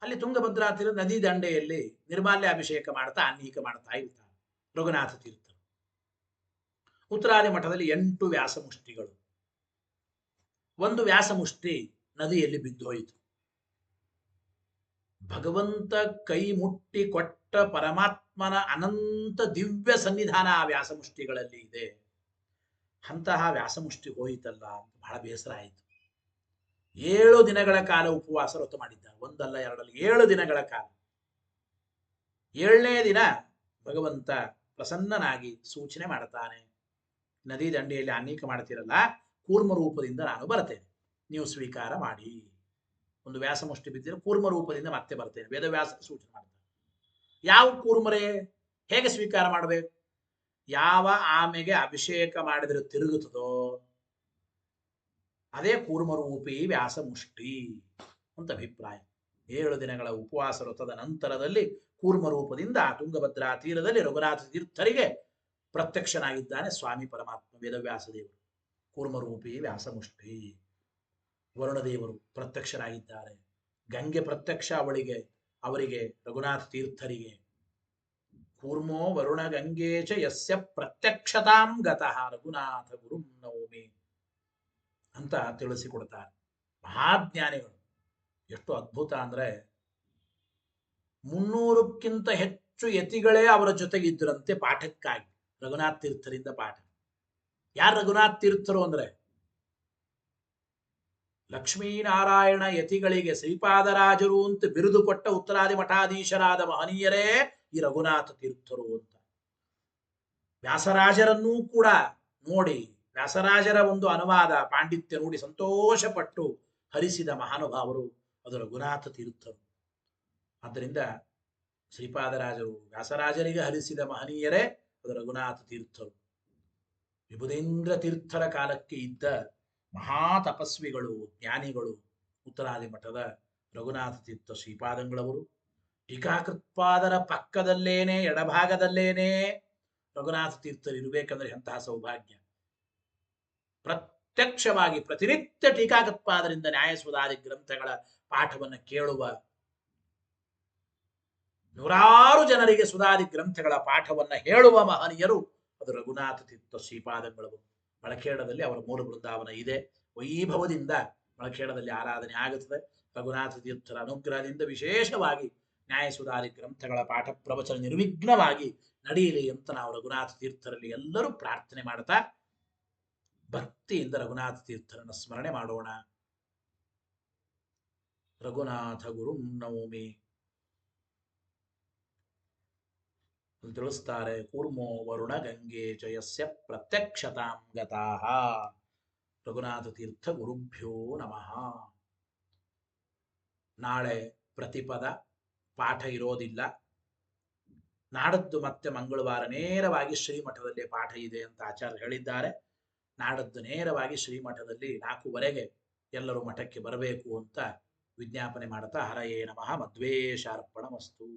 [SPEAKER 1] ಅಲ್ಲಿ ತುಂಗಭದ್ರಾ ತೀರ ನದಿ ದಂಡೆಯಲ್ಲಿ ನಿರ್ಮಾಲ್ಯಾಭಿಷೇಕ ಮಾಡ್ತಾ ಅನ್ನೀಕ ಮಾಡ್ತಾ ಇರ್ತಾರೆ ರಘುನಾಥ ತೀರ್ಥರು. ಉತ್ತರಾದಿ ಮಠದಲ್ಲಿ 8 ವ್ಯಾಸಮುಷ್ಟಿಗಳು. ಒಂದು ವ್ಯಾಸಮುಷ್ಟಿ ನದಿಯಲ್ಲಿ ಬಿದ್ದೋಯಿತು. ಭಗವಂತ ಕೈ ಮುಟ್ಟಿ ಕೊಟ್ಟ ಪರಮಾತ್ಮನ ಅನಂತ ದಿವ್ಯ ಸನ್ನಿಧಾನ ಆ ವ್ಯಾಸಮುಷ್ಟಿಗಳಲ್ಲಿ ಇದೆ. ಅಂತಹ ವ್ಯಾಸಮುಷ್ಟಿ ಹೋಯಿತಲ್ಲ ಅಂತ ಬಹಳ ಬೇಸರ ಆಯಿತು. 7 ದಿನಗಳ ಕಾಲ ಉಪವಾಸ ವ್ರತ ಮಾಡಿದ್ದಾರೆ. ಒಂದಲ್ಲ ಎರಡಲ್ಲ 7 ದಿನಗಳ ಕಾಲ. 7ನೇ ದಿನ ಭಗವಂತ ಪ್ರಸನ್ನನಾಗಿ ಸೂಚನೆ ಮಾಡ್ತಾನೆ, ನದಿ ದಂಡೆಯಲ್ಲಿ ಅನೇಕ ಮಾಡ್ತಿರಲ್ಲ, ಕೂರ್ಮ ರೂಪದಿಂದ ನಾನು ಬರ್ತೇನೆ, ನೀವು ಸ್ವೀಕಾರ ಮಾಡಿ. ಒಂದು ವ್ಯಾಸಮುಷ್ಟಿ ಬಿದ್ದರೆ ಕೂರ್ಮ ರೂಪದಿಂದ ಮತ್ತೆ ಬರ್ತೇನೆ, ವೇದವ್ಯಾಸ ಸೂಚನೆ ಮಾಡ್ತಾನೆ. ಯಾವ ಕೂರ್ಮರೇ, ಹೇಗೆ ಸ್ವೀಕಾರ ಮಾಡಬೇಕು? ಯಾವ ಆಮೆಗೆ ಅಭಿಷೇಕ ಮಾಡಿದರೆ ತಿರುಗುತ್ತದೋ ಅದೇ ಕೂರ್ಮರೂಪಿ ವ್ಯಾಸಮುಷ್ಟಿ ಅಂತ ಅಭಿಪ್ರಾಯ. 7 ದಿನಗಳ ಉಪವಾಸ ವ್ರತದ ನಂತರದಲ್ಲಿ ಕೂರ್ಮರೂಪದಿಂದ ತುಂಗಭದ್ರಾ ತೀರದಲ್ಲಿ ರಘುನಾಥ ತೀರ್ಥರಿಗೆ ಪ್ರತ್ಯಕ್ಷನಾಗಿದ್ದಾನೆ ಸ್ವಾಮಿ ಪರಮಾತ್ಮ ವೇದವ್ಯಾಸ ದೇವರು. ಕೂರ್ಮರೂಪಿ ವ್ಯಾಸಮುಷ್ಟಿ. ವರುಣದೇವರು ಪ್ರತ್ಯಕ್ಷರಾಗಿದ್ದಾರೆ. ಗಂಗೆ ಪ್ರತ್ಯಕ್ಷ ಅವರಿಗೆ ರಘುನಾಥ ತೀರ್ಥರಿಗೆ. ಕೂರ್ಮೋ ವರುಣ ಗಂಗೇಚ ಯಸ್ಯ ಪ್ರತ್ಯಕ್ಷತಾಂ ಗತಃ ರಘುನಾಥ ಗುರುಂ ನೌಮಿ ಅಂತ ತಿಳಿಸಿಕೊಡ್ತಾರೆ ಮಹಾಜ್ಞಾನಿಗಳು. ಎಷ್ಟು ಅದ್ಭುತ ಅಂದ್ರೆ 300ಕ್ಕಿಂತ ಹೆಚ್ಚು ಯತಿಗಳೇ ಅವರ ಜೊತೆಗಿದ್ದರಂತೆ ಪಾಠಕ್ಕಾಗಿ. ರಘುನಾಥ ತೀರ್ಥರಿಂದ ಪಾಠ. ಯಾರು ರಘುನಾಥ ತೀರ್ಥರು ಅಂದ್ರೆ ಲಕ್ಷ್ಮೀನಾರಾಯಣ ಯತಿಗಳಿಗೆ ಶ್ರೀಪಾದರಾಜರು ಅಂತ ಬಿರುದು ಕೊಟ್ಟ ಉತ್ತರಾದಿ ಮಠಾಧೀಶರಾದ ಮಹನೀಯರೇ ಈ ರಘುನಾಥ ತೀರ್ಥರು ಅಂತ. ವ್ಯಾಸರಾಜರನ್ನೂ ಕೂಡ ನೋಡಿ, ವ್ಯಾಸರಾಜರ ಒಂದು ಅನುವಾದ ಪಾಂಡಿತ್ಯ ನೋಡಿ ಸಂತೋಷಪಟ್ಟು ಹರಿಸಿದ ಮಹಾನುಭಾವರು ಅದು ರಘುನಾಥ ತೀರ್ಥರು. ಆದ್ದರಿಂದ ಶ್ರೀಪಾದರಾಜರು ವ್ಯಾಸರಾಜರಿಗೆ ಹರಿಸಿದ ಮಹನೀಯರೇ ಅದು ರಘುನಾಥ ತೀರ್ಥರು. ವಿಭುಧೇಂದ್ರ ತೀರ್ಥರ ಕಾಲಕ್ಕೆ ಇದ್ದ ಮಹಾ ತಪಸ್ವಿಗಳು, ಜ್ಞಾನಿಗಳು ಉತ್ತರಾದಿ ಮಠದ ರಘುನಾಥ ತೀರ್ಥ ಶ್ರೀಪಾದಂಗಳವರು. ಟೀಕಾಕೃತ್ಪಾದರ ಪಕ್ಕದಲ್ಲೇನೆ ಎಡಭಾಗದಲ್ಲೇನೆ ರಘುನಾಥ ತೀರ್ಥರು ಇರಬೇಕಂದ್ರೆ ಎಂತಹ ಸೌಭಾಗ್ಯ. ಪ್ರತ್ಯಕ್ಷವಾಗಿ ಪ್ರತಿನಿತ್ಯ ಟೀಕಾಕೃತ್ಪಾದರಿಂದ ನ್ಯಾಯಸುಧಾದಿ ಗ್ರಂಥಗಳ ಪಾಠವನ್ನು ಕೇಳುವ, ನೂರಾರು ಜನರಿಗೆ ಸುಧಾದಿ ಗ್ರಂಥಗಳ ಪಾಠವನ್ನು ಹೇಳುವ ಮಹನೀಯರು ಅದು ರಘುನಾಥ ತೀರ್ಥ ಶ್ರೀಪಾದಂಗಳವರು. ಮಳಖೇಡದಲ್ಲಿ ಅವರ ಮೂಲ ಬೃಂದಾವನ ಇದೆ. ವೈಭವದಿಂದ ಮಳಖೇಡದಲ್ಲಿ ಆರಾಧನೆ ಆಗುತ್ತದೆ. ರಘುನಾಥ ತೀರ್ಥರ ಅನುಗ್ರಹದಿಂದ ವಿಶೇಷವಾಗಿ ನ್ಯಾಯಸುಧಾದಿ ಗ್ರಂಥಗಳ ಪಾಠ ಪ್ರವಚನ ನಿರ್ವಿಘ್ನವಾಗಿ ನಡೆಯಲಿ ಅಂತ ನಾವು ರಘುನಾಥ ತೀರ್ಥರಲ್ಲಿ ಎಲ್ಲರೂ ಪ್ರಾರ್ಥನೆ ಮಾಡ್ತಾ ಭಕ್ತಿಯಿಂದ ರಘುನಾಥ ತೀರ್ಥರನ್ನು ಸ್ಮರಣೆ ಮಾಡೋಣ. ರಘುನಾಥ ಗುರುಂ ನೌಮಿ ತಿಳಿಸ್ತಾರೆ. ಕೂರ್ಮೋ ವರುಣ ಗಂಗೆ ಜಯಸ್ಯ ಪ್ರತ್ಯಕ್ಷತಾಂ ಗತಾಃ. ರಘುನಾಥ ತೀರ್ಥ ಗುರುಭ್ಯೋ ನಮಃ. ನಾಳೆ ಪ್ರತಿಪದ ಪಾಠ ಇರೋದಿಲ್ಲ. ನಾಡದ್ದು ಮತ್ತೆ ಮಂಗಳವಾರ ನೇರವಾಗಿ ಶ್ರೀಮಠದಲ್ಲಿ ಪಾಠ ಇದೆ ಅಂತ ಆಚಾರ್ಯ ಹೇಳಿದ್ದಾರೆ. ನಾಡದ್ದು ನೇರವಾಗಿ ಶ್ರೀಮಠದಲ್ಲಿ 4:15 ಎಲ್ಲರೂ ಮಠಕ್ಕೆ ಬರಬೇಕು ಅಂತ ವಿಜ್ಞಾಪನೆ ಮಾಡ್ತಾ ಹರಯೇ ನಮಃ. ಮಧ್ವೇಶಾರ್ಪಣಮಸ್ತು.